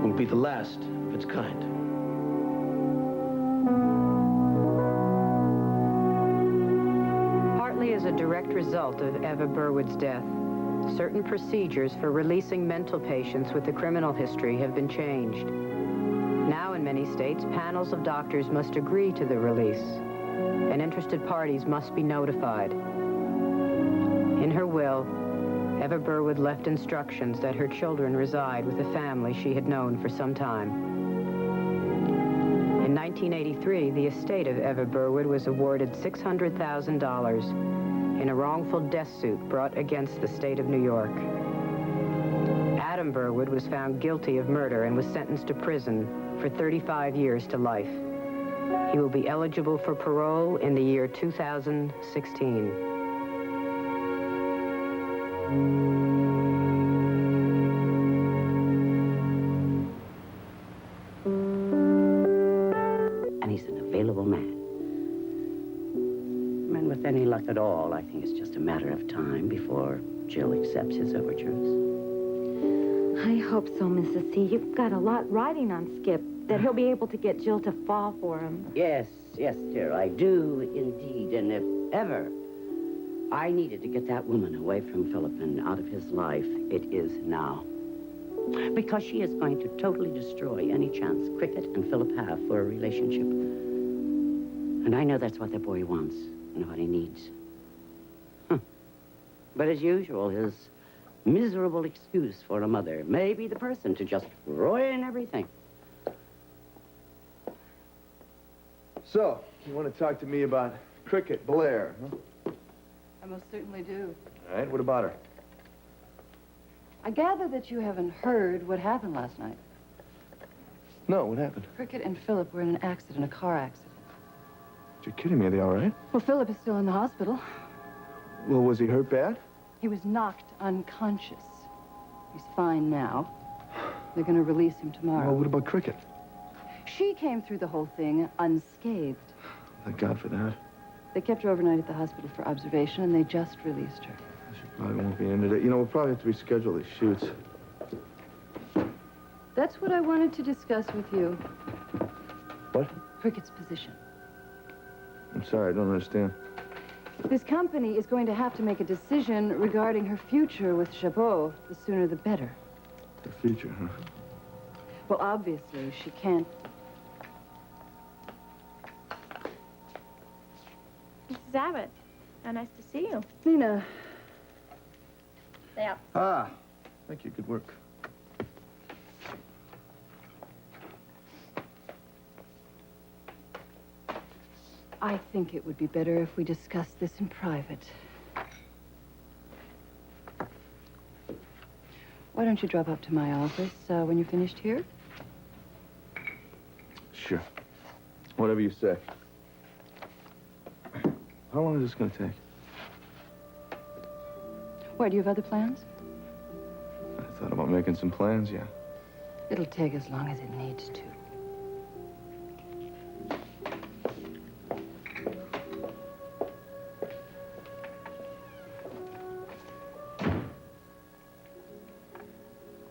will be the last of its kind. Partly as a direct result of Eva Burwood's death, certain procedures for releasing mental patients with a criminal history have been changed. Now, in many states, panels of doctors must agree to the release, and interested parties must be notified. In her will, Eva Burwood left instructions that her children reside with a family she had known for some time. In 1983, the estate of Eva Burwood was awarded $600,000 in a wrongful death suit brought against the state of New York. Adam Burwood was found guilty of murder and was sentenced to prison for 35 years to life. He will be eligible for parole in the year 2016. And he's an available man. And with any luck at all, I think it's just a matter of time before Jill accepts his overtures. I hope so, Mrs. C. You've got a lot riding on Skip, that he'll be able to get Jill to fall for him. Yes, yes, dear, I do indeed. And if ever I needed to get that woman away from Philip and out of his life, it is now. Because she is going to totally destroy any chance Cricket and Philip have for a relationship. And I know that's what the boy wants and what he needs. But as usual, his miserable excuse for a mother may be the person to just ruin everything. So, you want to talk to me about Cricket, Blair, huh? I most certainly do. All right, what about her? I gather that you haven't heard what happened last night. No, what happened? Cricket and Philip were in an accident, a car accident. You're kidding me, are they all right? Well, Philip is still in the hospital. Well, was he hurt bad? He was knocked unconscious. He's fine now. They're going to release him tomorrow. Well, what about Cricket? She came through the whole thing unscathed. Thank God for that. They kept her overnight at the hospital for observation, and they just released her. She probably won't be in today. You know, we'll probably have to reschedule these shoots. That's what I wanted to discuss with you. What? Cricket's position. I'm sorry, I don't understand. This company is going to have to make a decision regarding her future with Chabot. The sooner the better. The future, huh? Well, obviously, she can't. Mrs. Abbott. How nice to see you. Nina. Yeah. Ah, thank you. Good work. I think it would be better if we discussed this in private. Why don't you drop up to my office when you're finished here? Sure. Whatever you say. How long is this going to take? Why, do you have other plans? I thought about making some plans, yeah. It'll take as long as it needs to.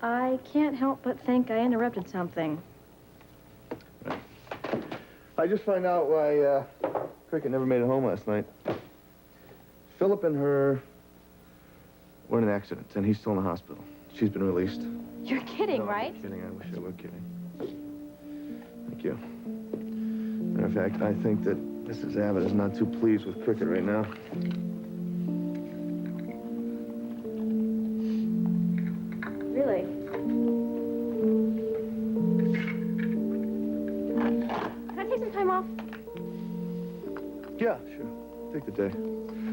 I can't help but think I interrupted something. I just found out why Cricket never made it home last night. Philip and her were in an accident, and he's still in the hospital. She's been released. You're kidding, No, right? I'm kidding. I wish I were kidding. Thank you. Matter of fact, I think that Mrs. Abbott is not too pleased with Cricket right now. Really? Can I take some time off? Yeah, sure. Take the day.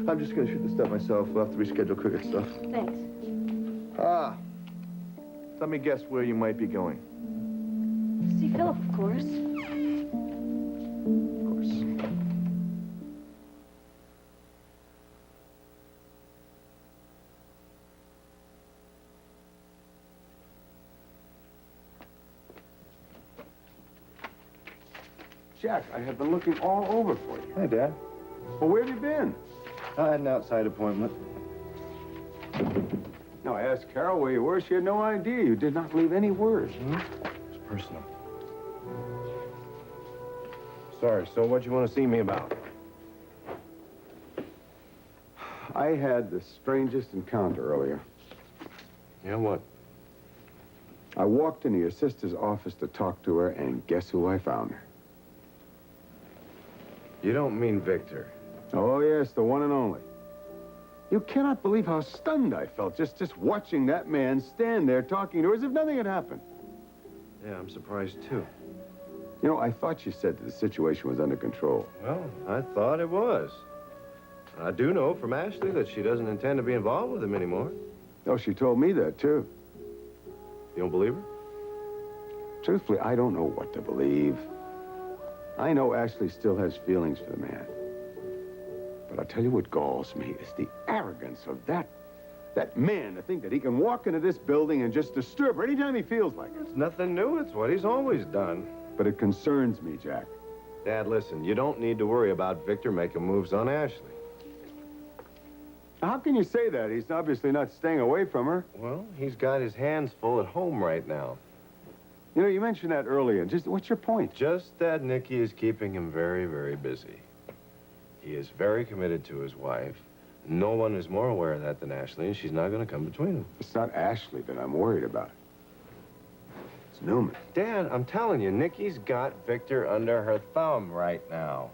I'm just going to shoot the stuff myself. We'll have to reschedule Cricket stuff. Thanks. Ah. Let me guess where you might be going. See Philip, of course. Of course. Jack, I have been looking all over for you. Hey, Dad. Well, where have you been? I had an outside appointment. No, I asked Carol where you were. She had no idea. You did not leave any word. It's personal. Sorry, so what you want to see me about? I had the strangest encounter earlier. Yeah, what? I walked into your sister's office to talk to her, and guess who I found her? You don't mean Victor. Oh, yes, the one and only. You cannot believe how stunned I felt just watching that man stand there talking to her as if nothing had happened. Yeah, I'm surprised, too. You know, I thought you said that the situation was under control. Well, I thought it was. I do know from Ashley that she doesn't intend to be involved with him anymore. Oh, she told me that, too. You don't believe her? Truthfully, I don't know what to believe. I know Ashley still has feelings for the man. But I'll tell you what galls me is the arrogance of that man to think that he can walk into this building and just disturb her anytime he feels like it. It's nothing new. It's what he's always done. But it concerns me, Jack. Dad, listen, you don't need to worry about Victor making moves on Ashley. How can you say that? He's obviously not staying away from her. Well, he's got his hands full at home right now. You know, you mentioned that earlier. Just what's your point? Just that Nikki is keeping him very, very busy. He is very committed to his wife. No one is more aware of that than Ashley, and she's not going to come between them. It's not Ashley that I'm worried about. It's Newman. Dad, I'm telling you, Nikki's got Victor under her thumb right now.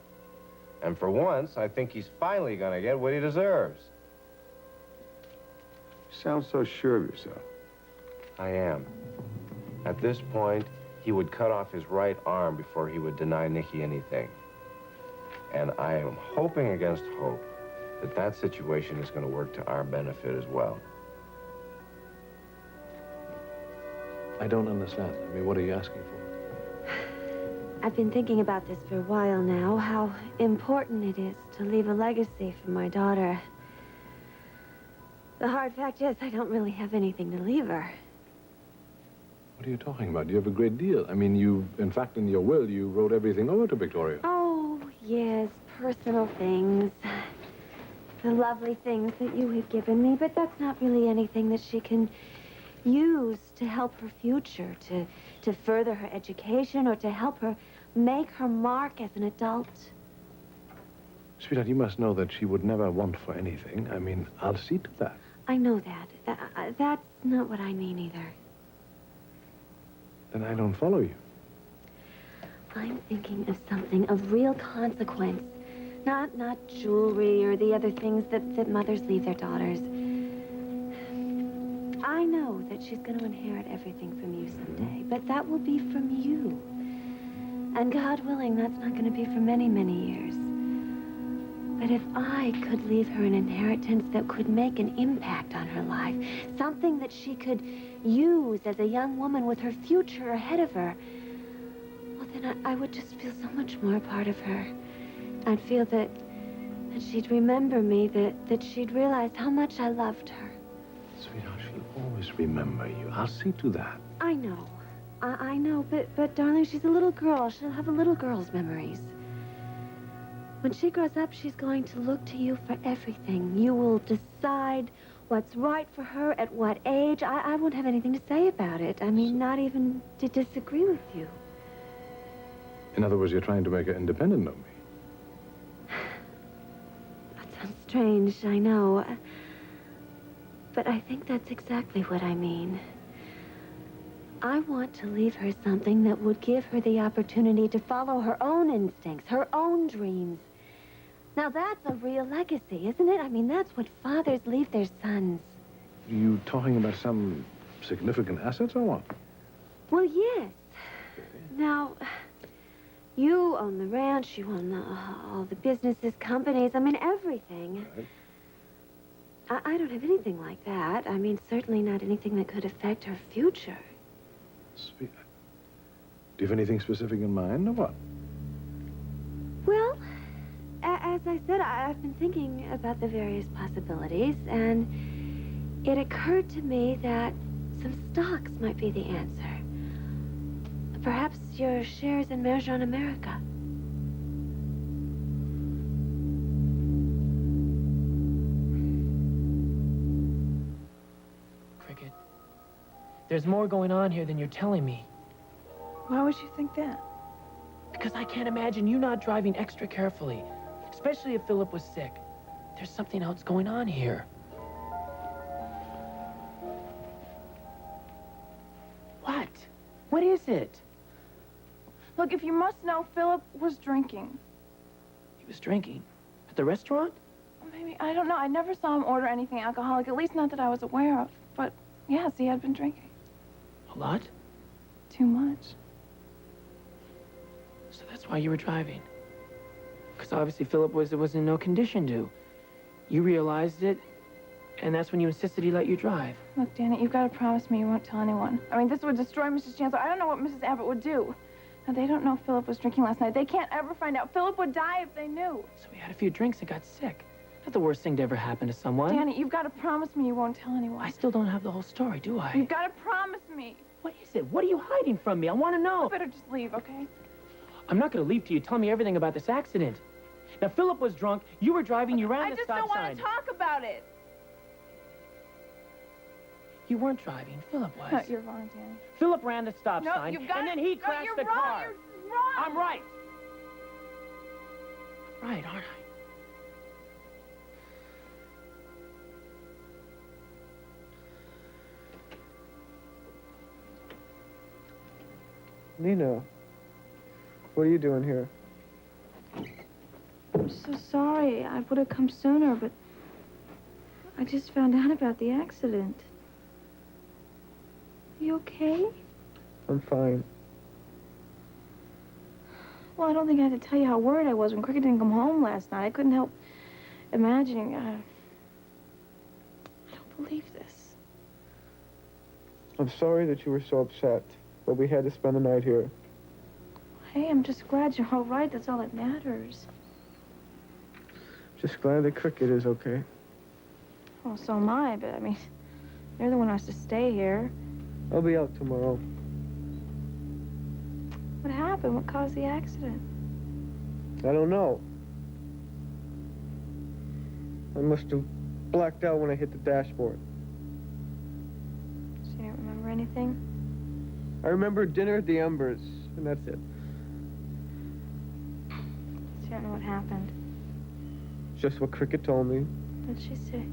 And for once, I think he's finally going to get what he deserves. You sound so sure of yourself. I am. At this point, he would cut off his right arm before he would deny Nikki anything. And I am hoping against hope that that situation is going to work to our benefit as well. I don't understand. I mean, what are you asking for? I've been thinking about this for a while now, how important it is to leave a legacy for my daughter. The hard fact is, I don't really have anything to leave her. What are you talking about? You have a great deal. I mean, in fact, in your will, you wrote everything over to Victoria. Oh, yes, personal things. The lovely things that you have given me, but that's not really anything that she can use to help her future, to further her education, or to help her make her mark as an adult. Sweetheart, you must know that she would never want for anything. I mean, I'll see to that. I know that. That's not what I mean either. Then I don't follow you. I'm thinking of something of real consequence Not jewelry or the other things that mothers leave their daughters. I know that she's going to inherit everything from you someday, but that will be from you. And God willing, that's not going to be for many, many years. But if I could leave her an inheritance that could make an impact on her life, something that she could use as a young woman with her future ahead of her, well, then I would just feel so much more a part of her. I'd feel that she'd remember me, that she'd realize how much I loved her. Sweetheart, she'll always remember you. I'll see to that. I know. I know, but darling, she's a little girl. She'll have a little girl's memories. When she grows up, she's going to look to you for everything. You will decide what's right for her at what age. I won't have anything to say about it. I mean, not even to disagree with you. In other words, you're trying to make her independent of me. That sounds strange, I know. But I think that's exactly what I mean. I want to leave her something that would give her the opportunity to follow her own instincts, her own dreams. Now, that's a real legacy, isn't it? I mean, that's what fathers leave their sons. You talking about some significant assets or what? Well, yes. Now, you own the ranch, you own all the businesses, companies, I mean, everything. Right. I don't have anything like that. I mean, certainly not anything that could affect her future. Do you have anything specific in mind, or what? Well, as I said, I've been thinking about the various possibilities, and it occurred to me that some stocks might be the answer. Perhaps your shares in Merger on America. Cricket, there's more going on here than you're telling me. Why would you think that? Because I can't imagine you not driving extra carefully, especially if Philip was sick. There's something else going on here. What? What is it? Look, if you must know, Philip was drinking. He was drinking? At the restaurant? Maybe, I don't know. I never saw him order anything alcoholic, at least not that I was aware of. But, yes, he had been drinking. A lot? Too much. So that's why you were driving. Because obviously Philip was in no condition to. You realized it, and that's when you insisted he let you drive. Look, Janet, you've got to promise me you won't tell anyone. I mean, this would destroy Mrs. Chancellor. I don't know what Mrs. Abbott would do. Now, they don't know Philip was drinking last night. They can't ever find out. Philip would die if they knew. So he had a few drinks and got sick. Not the worst thing to ever happen to someone. Janet, you've got to promise me you won't tell anyone. I still don't have the whole story, do I? You've got to promise me. What is it? What are you hiding from me? I want to know. You better just leave, okay? I'm not going to leave till you tell me everything about this accident. Now, Philip was drunk. You were driving. You ran the stop sign. I just don't want to talk about it. You weren't driving. Philip was. No, you're wrong, Danny. Philip ran the stop sign, you've got and then he crashed the car. You're wrong. I'm right. Right, aren't I? Nina, what are you doing here? I'm so sorry. I would have come sooner, but I just found out about the accident. You okay? I'm fine. Well, I don't think I had to tell you how worried I was when Cricket didn't come home last night. I couldn't help imagining. I don't believe this. I'm sorry that you were so upset, but we had to spend the night here. Hey, I'm just glad you're all right. That's all that matters. Just glad that Cricket is okay. Well, so am I, but I mean, you're the one who has to stay here. I'll be out tomorrow. What happened? What caused the accident? I don't know. I must have blacked out when I hit the dashboard. So you don't remember anything? I remember dinner at the Embers, and that's it. So you don't know what happened? Just what Cricket told me. What did she say?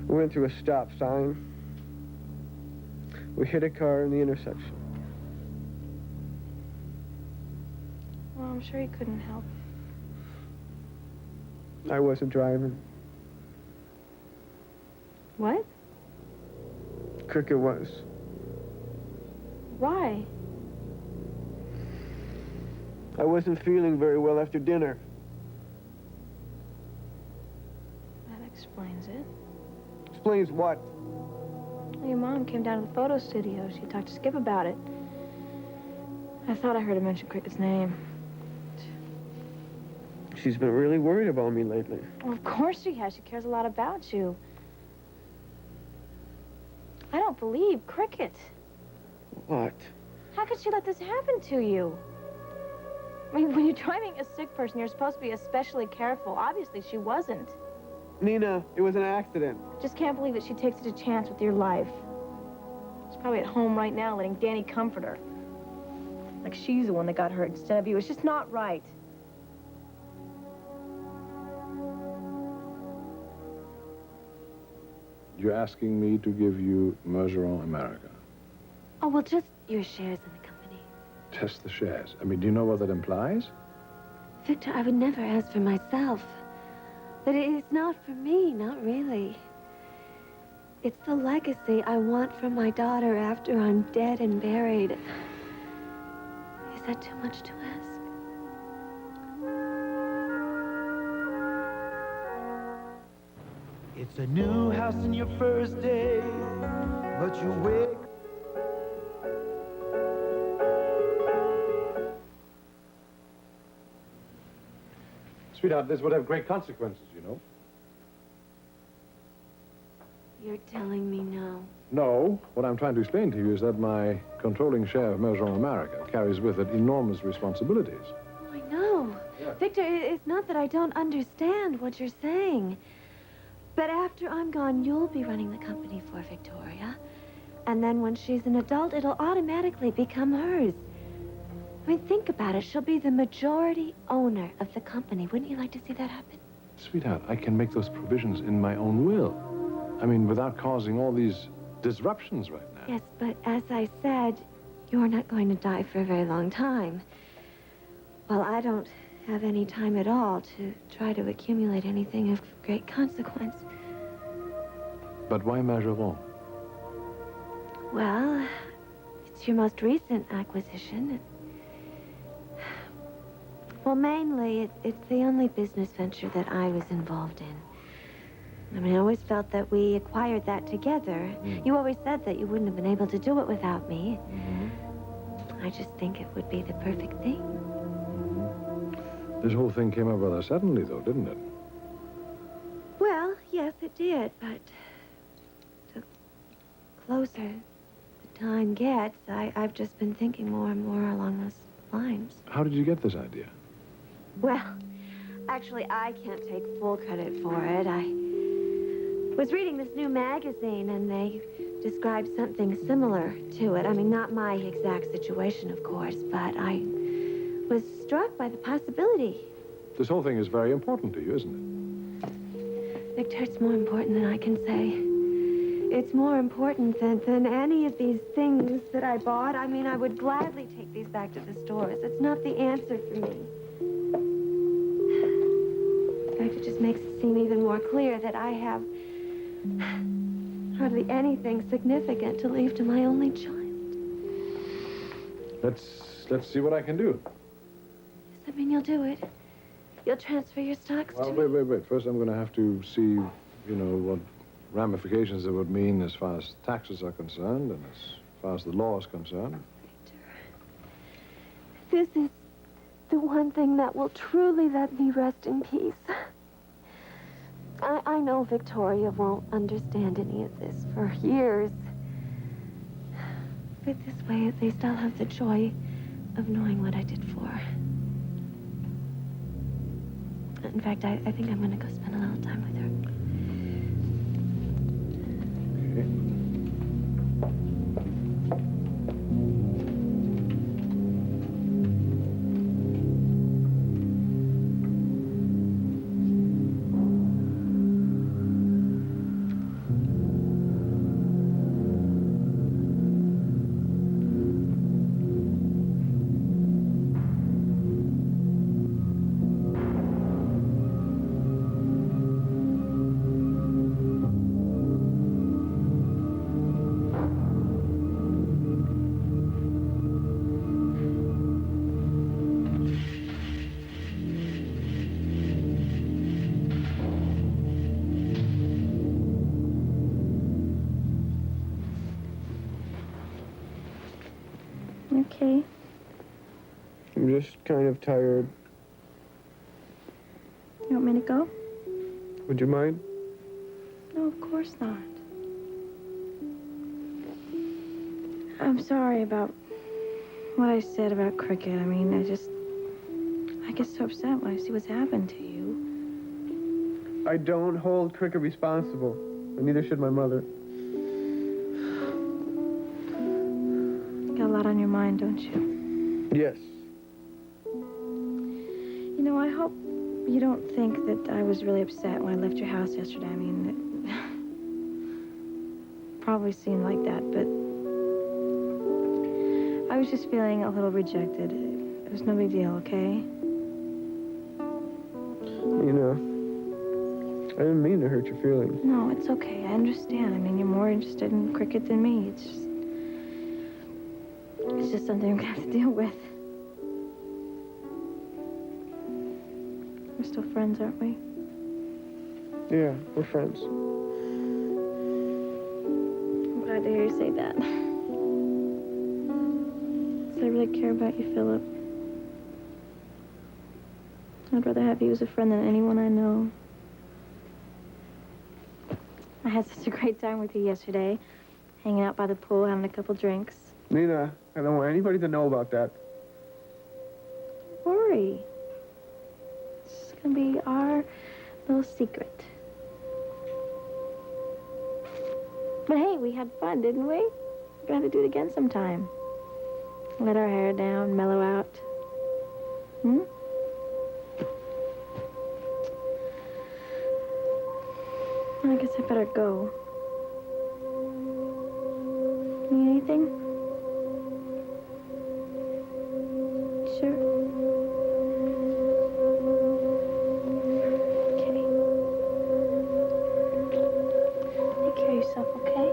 We went through a stop sign. We hit a car in the intersection. I'm sure he couldn't help. I wasn't driving. What? Cricket was. Why? I wasn't feeling very well after dinner. That explains it. Explains what? Well, your mom came down to the photo studio. She talked to Skip about it. I thought I heard her mention Cricket's name. She's been really worried about me lately. Well, of course she has. She cares a lot about you. I don't believe Cricket. What? How could she let this happen to you? I mean, when you're driving a sick person, you're supposed to be especially careful. Obviously, she wasn't. Nina, it was an accident. Just can't believe that she takes such a chance with your life. She's probably at home right now letting Danny comfort her. Like she's the one that got hurt instead of you. It's just not right. You're asking me to give you Mergeron America. Oh, well, just your shares in the company. Test the shares. I mean, do you know what that implies? Victor, I would never ask for myself. But it's not for me, not really. It's the legacy I want for my daughter after I'm dead and buried. Is that too much to ask? It's a new house in your first day, but you wake. Sweetheart, this would have great consequences, you know. You're telling me no. No, what I'm trying to explain to you is that my controlling share of Mergeron America carries with it enormous responsibilities. Oh, I know. Yeah. Victor, it's not that I don't understand what you're saying. But after I'm gone, you'll be running the company for Victoria. And then when she's an adult, it'll automatically become hers. I mean, think about it. She'll be the majority owner of the company. Wouldn't you like to see that happen? Sweetheart, I can make those provisions in my own will. I mean, without causing all these disruptions right now. Yes, but as I said, you're not going to die for a very long time. Well, I don't have any time at all to try to accumulate anything of great consequence. But why Mergeron? Well, it's your most recent acquisition. Well, mainly, it's the only business venture that I was involved in. I mean, I always felt that we acquired that together. You always said that you wouldn't have been able to do it without me. I just think it would be the perfect thing. This whole thing came up rather suddenly, though, didn't it? Well, yes, it did, but the closer the time gets, I've just been thinking more and more along those lines. How did you get this idea? Well, actually, I can't take full credit for it. I was reading this new magazine, and they described something similar to it. I mean, not my exact situation, of course, but I was struck by the possibility. This whole thing is very important to you, isn't it? Victor, it's more important than I can say. It's more important than any of these things that I bought. I mean, I would gladly take these back to the stores. It's not the answer for me. In fact, it just makes it seem even more clear that I have hardly anything significant to leave to my only child. Let's see what I can do. Does that mean you'll do it? You'll transfer your stocks Well, to me? wait. First, I'm going to have to see, you know, what ramifications it would mean as far as taxes are concerned and as far as the law is concerned. This is the one thing that will truly let me rest in peace. I know Victoria won't understand any of this for years. But this way, at least I'll have the joy of knowing what I did for her. In fact, I think I'm going to go spend a little time with her. Okay. I'm just kind of tired. You want me to go? Would you mind? No, of course not. I'm sorry about what I said about cricket. I mean, I get so upset when I see what's happened to you. I don't hold cricket responsible, and neither should my mother. You got a lot on your mind, don't you? Yes. You know, I hope you don't think that I was really upset when I left your house yesterday. I mean, it probably seemed like that, but I was just feeling a little rejected. It was no big deal, okay? You know, I didn't mean to hurt your feelings. No, it's okay. I understand. I mean, you're more interested in cricket than me. It's just something I'm gonna have to deal with. We're still friends, aren't we? Yeah, we're friends. I'm glad to hear you say that. 'Cause I really care about you, Philip. I'd rather have you as a friend than anyone I know. I had such a great time with you yesterday, hanging out by the pool, having a couple drinks. Nina, I don't want anybody to know about that. Don't worry. It's gonna be our little secret. But hey, we had fun, didn't we? We're gonna have to do it again sometime. Let our hair down, mellow out. Hmm? I guess I better go. Need anything? Sure. Okay. Take care of yourself, okay?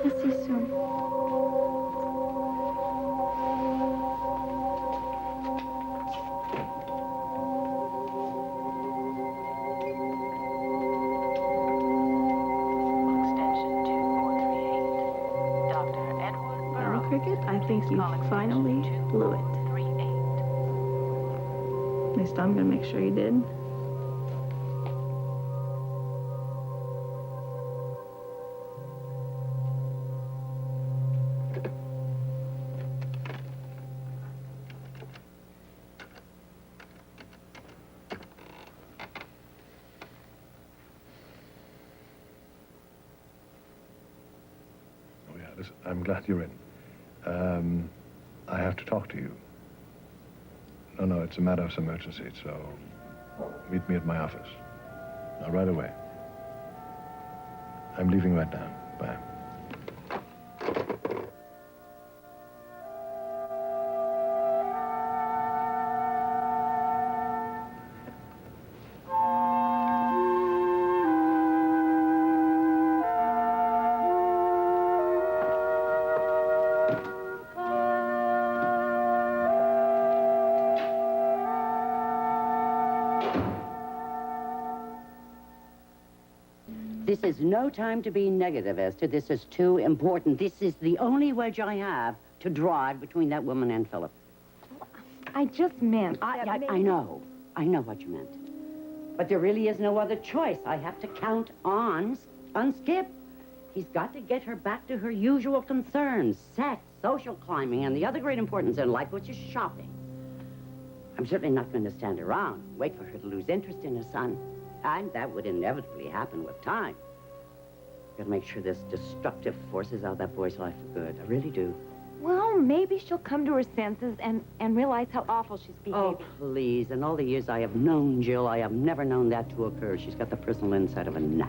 I'll see you soon. Cricket, I think you finally blew it. At least I'm gonna make sure you did. Oh, yeah, listen, I'm glad you're in. I have to talk to you. No, it's a matter of some urgency, so meet me at my office. Now, right away. I'm leaving right now. Bye. This is no time to be negative, Esther. This is too important. This is the only wedge I have to drive between that woman and Philip. I just meant... I know. I know what you meant. But there really is no other choice. I have to count on Skip. He's got to get her back to her usual concerns. Sex, social climbing, and the other great importance in life, which is shopping. I'm certainly not going to stand around, wait for her to lose interest in her son. And that would inevitably happen with time. Gotta make sure this destructive force is out of that boy's life for good. I really do. Well, maybe she'll come to her senses and realize how awful she's behaving. Oh, please. In all the years I have known Jill, I have never known that to occur. She's got the personal insight of a nut.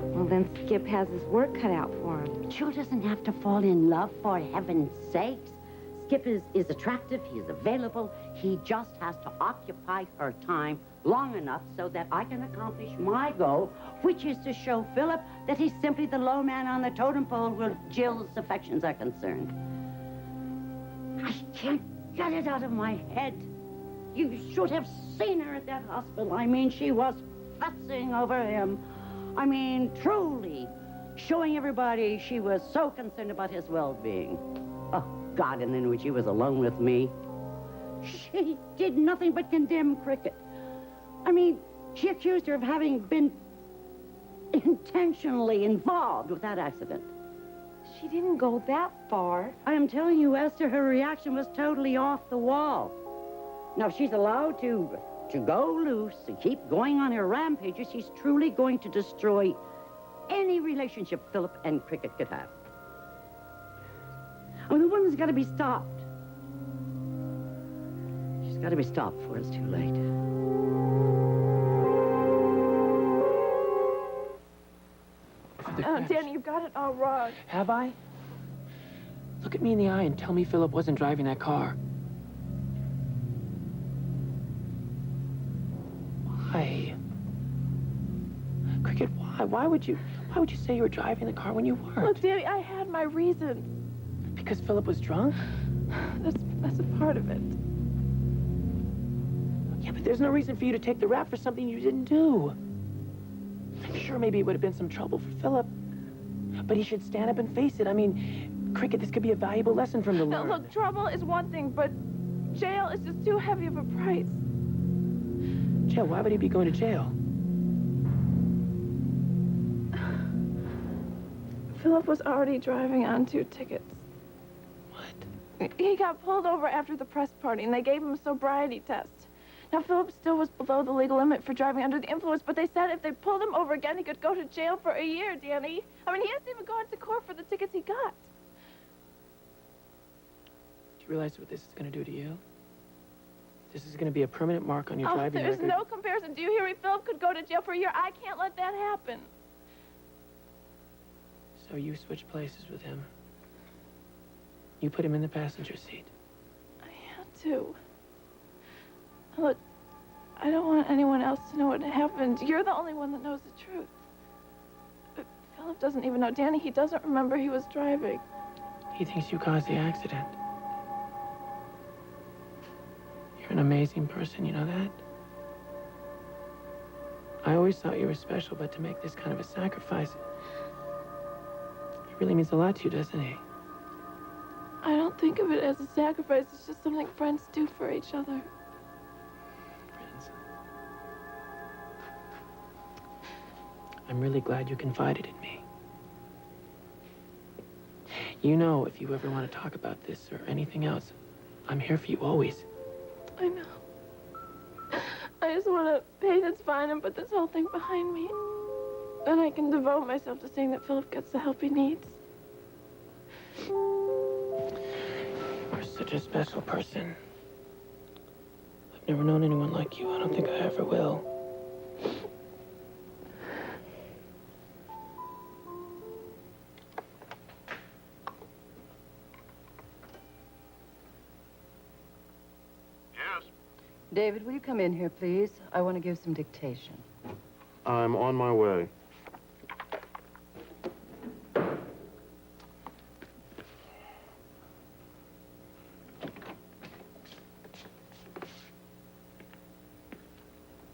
Well, then Skip has his work cut out for him. Jill doesn't have to fall in love, for heaven's sakes. Skip is attractive, he is available. He just has to occupy her time long enough so that I can accomplish my goal, which is to show Philip that he's simply the low man on the totem pole where Jill's affections are concerned. I can't get it out of my head. You should have seen her at that hospital. I mean, she was fussing over him. I mean, truly, showing everybody she was so concerned about his well-being. Oh, God, and then when she was alone with me, she did nothing but condemn Cricket. I mean, she accused her of having been intentionally involved with that accident. She didn't go that far. I am telling you, Esther, her reaction was totally off the wall. Now, if she's allowed to go loose and keep going on her rampages, she's truly going to destroy any relationship Philip and Cricket could have. I mean, the woman's got to be stopped. She's got to be stopped before it's too late. Oh, Danny, you've got it all wrong. Have I? Look at me in the eye and tell me Philip wasn't driving that car. Why? Cricket, why? Why would you say you were driving the car when you weren't? Look, Danny, I had my reason. Because Philip was drunk? That's a part of it. Yeah, but there's no reason for you to take the rap for something you didn't do. I'm sure maybe it would have been some trouble for Philip. But he should stand up and face it. I mean, Cricket, this could be a valuable lesson from the Now, learn. look, trouble is one thing, but jail is just too heavy of a price. Jail? Why would he be going to jail? Philip was already driving on 2 tickets. What? He got pulled over after the press party, and they gave him a sobriety test. Now, Philip still was below the legal limit for driving under the influence, but they said if they pulled him over again, he could go to jail for a year, Danny. I mean, he hasn't even gone to court for the tickets he got. Do you realize what this is going to do to you? This is going to be a permanent mark on your driving There's record. no comparison. Do you hear me? Philip could go to jail for a year. I can't let that happen. So you switch places with him. You put him in the passenger seat. I had to. Look, I don't want anyone else to know what happened. You're the only one that knows the truth. But Philip doesn't even know. Danny, he doesn't remember he was driving. He thinks you caused the accident. You're an amazing person, you know that? I always thought you were special, but to make this kind of a sacrifice, it really means a lot to you, doesn't he? I don't think of it as a sacrifice. It's just something friends do for each other. I'm really glad you confided in me. You know, if you ever want to talk about this or anything else, I'm here for you always. I know. I just want to pay this fine and put this whole thing behind me. Then I can devote myself to seeing that Philip gets the help he needs. You're such a special person. I've never known anyone like you. I don't think I ever will. David, will you come in here, please? I want to give some dictation. I'm on my way.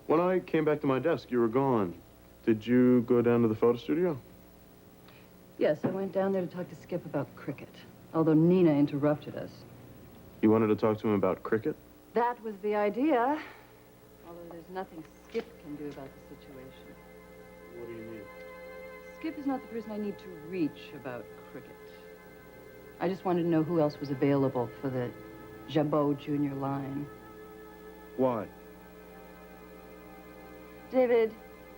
When I came back to my desk, you were gone. Did you go down to the photo studio? Yes, I went down there to talk to Skip about Cricket, although Nina interrupted us. You wanted to talk to him about Cricket? That was the idea, although there's nothing Skip can do about the situation. What do you mean? Skip is not the person I need to reach about Cricket. I just wanted to know who else was available for the Jabot Junior line. Why? David,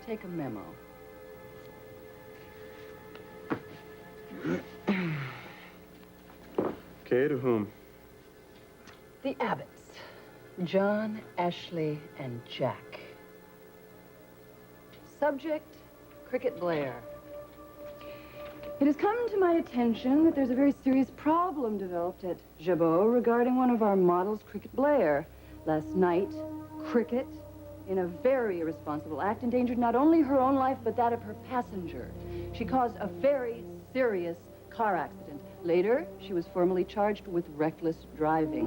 take a memo. Okay, to whom? The Abbotts. John, Ashley, and Jack. Subject, Cricket Blair. It has come to my attention that there's a very serious problem developed at Jabot regarding one of our models, Cricket Blair. Last night, Cricket, in a very irresponsible act, endangered not only her own life, but that of her passenger. She caused a very serious car accident. Later, she was formally charged with reckless driving.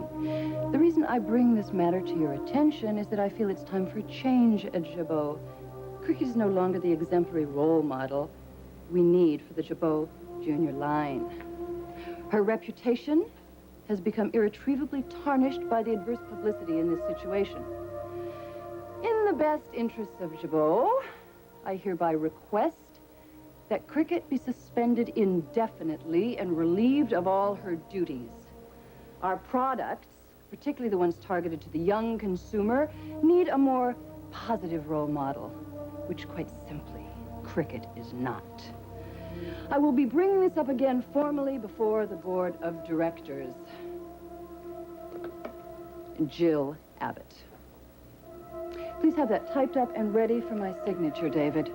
The reason I bring this matter to your attention is that I feel it's time for a change at Jabot. Cricket is no longer the exemplary role model. we need for the Jabot Junior line. Her reputation has become irretrievably tarnished by the adverse publicity in this situation. In the best interests of Jabot, I hereby request that Cricket be suspended indefinitely and relieved of all her duties. Our products, particularly the ones targeted to the young consumer, need a more positive role model, which quite simply, Cricket is not. I will be bringing this up again formally before the board of directors. Jill Abbott. Please have that typed up and ready for my signature, David.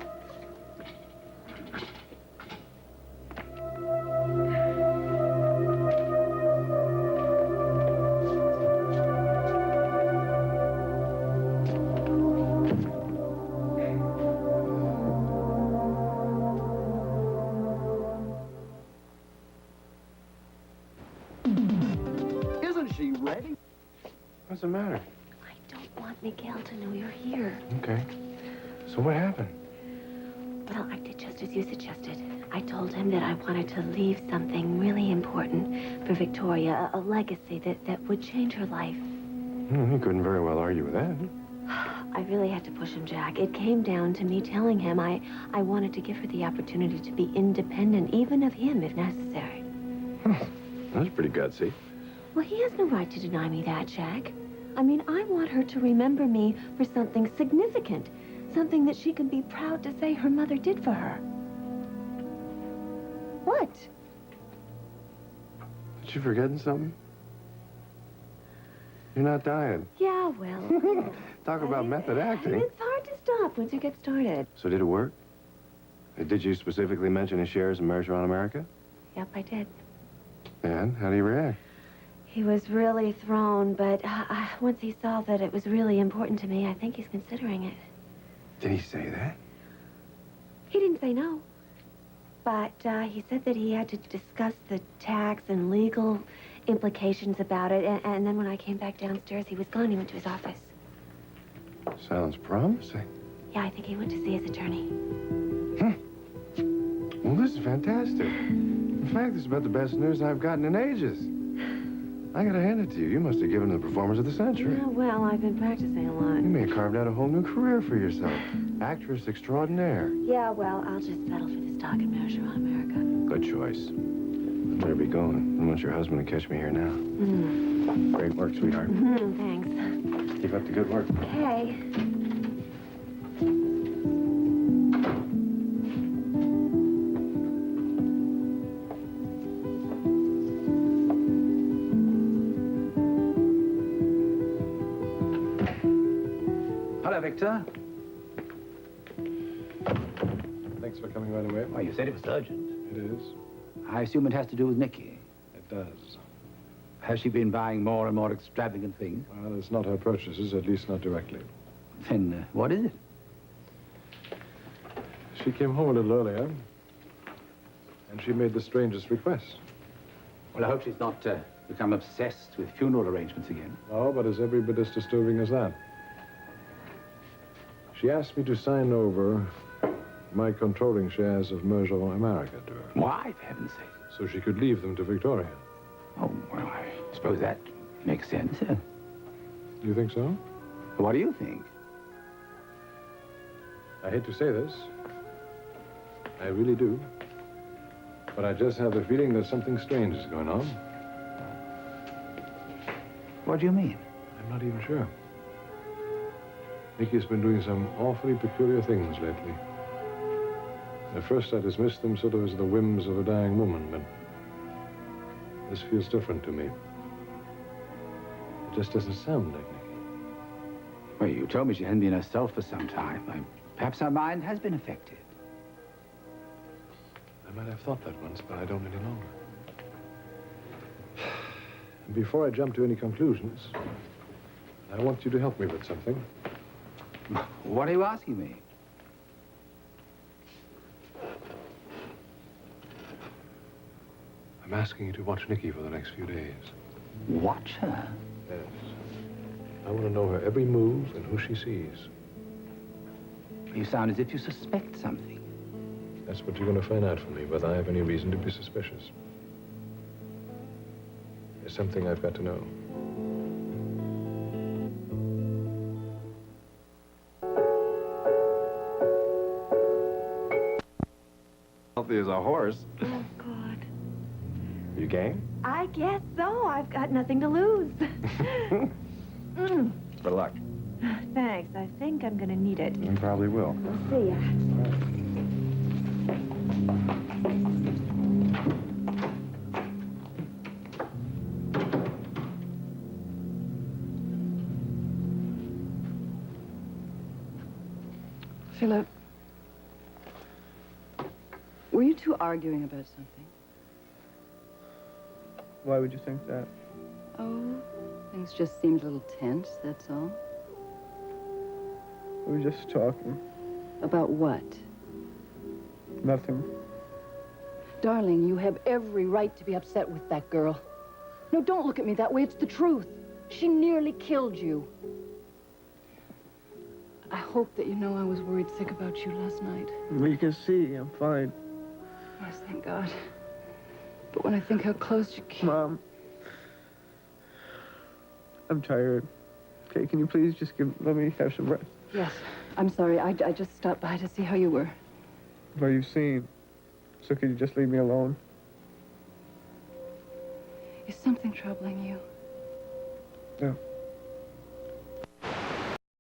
Isn't she ready? What's the matter? I don't want Miguel to know you're here. Okay. So what happened? Well, I did just as you suggested. I told him that I wanted to leave something really important for Victoria, a legacy that would change her life. You couldn't very well argue with that. I really had to push him, Jack. It came down to me telling him I wanted to give her the opportunity to be independent, even of him, if necessary. That's pretty gutsy. Well, he has no right to deny me that, Jack. I mean, I want her to remember me for something significant, something that she can be proud to say her mother did for her. What? Is she forgetting something? You're not dying. Yeah, well. Talk about method acting. It's hard to stop once you get started. So did it work? Did you specifically mention his shares in Merger on America? Yep, I did. And how do you react? He was really thrown, but once he saw that it was really important to me, I think he's considering it. Did he say that? He didn't say no. But he said that he had to discuss the tax and legal implications about it. And then when I came back downstairs, he was gone. He went to his office. Sounds promising. Yeah, I think he went to see his attorney. Well, this is fantastic. In fact, this is about the best news I've gotten in ages. I gotta hand it to you. You must have given the performance of the century. Oh, well, I've been practicing a lot. You may have carved out a whole new career for yourself. Actress extraordinaire. Yeah, well, I'll just settle for this talk and Merger on America. Good choice. I better be going. I want your husband to catch me here now. Great work, sweetheart. Thanks. Keep up the good work. Okay. Hello, Victor. Thanks for coming right away. Well, you said it was urgent. It is. I assume it has to do with Nikki. It does. Has she been buying more and more extravagant things? Well, it's not her purchases, at least not directly. Then what is it? She came home a little earlier, and she made the strangest request. Well, I hope she's not become obsessed with funeral arrangements again. Oh, but it's every bit as disturbing as that. She asked me to sign over my controlling shares of Merger America to her. Why, for heaven's sake? So she could leave them to Victoria. Oh, well, I suppose that makes sense. You think so? What do you think? I hate to say this. I really do. But I just have the feeling that something strange is going on. What do you mean? I'm not even sure. Nikki's been doing some awfully peculiar things lately. At first I dismissed them sort of as the whims of a dying woman, but this feels different to me. It just doesn't sound like Nikki. Well, you told me she hadn't been herself for some time. Perhaps her mind has been affected. I might have thought that once, but I don't any longer. And before I jump to any conclusions, I want you to help me with something. What are you asking me? I'm asking you to watch Nikki for the next few days. Watch her? Yes. I want to know her every move and who she sees. You sound as if you suspect something. That's what you're going to find out from me, whether I have any reason to be suspicious. There's something I've got to know. Healthy as a horse. Oh, God. You game? I guess so. I've got nothing to lose. Good luck. Thanks. I think I'm gonna need it. You probably will. I'll see ya. Philip, were you two arguing about something? Why would you think that? Oh, things just seemed a little tense, that's all. We were just talking. About what? Nothing. Darling, you have every right to be upset with that girl. No, don't look at me that way. It's the truth. She nearly killed you. I hope that you know I was worried sick about you last night. You can see, I'm fine. Yes, thank God. But when I think how close you came... Mom. I'm tired. Okay, can you please just let me have some rest? Yes, I'm sorry. I just stopped by to see how you were. What you've seen. So could you just leave me alone? Is something troubling you? No.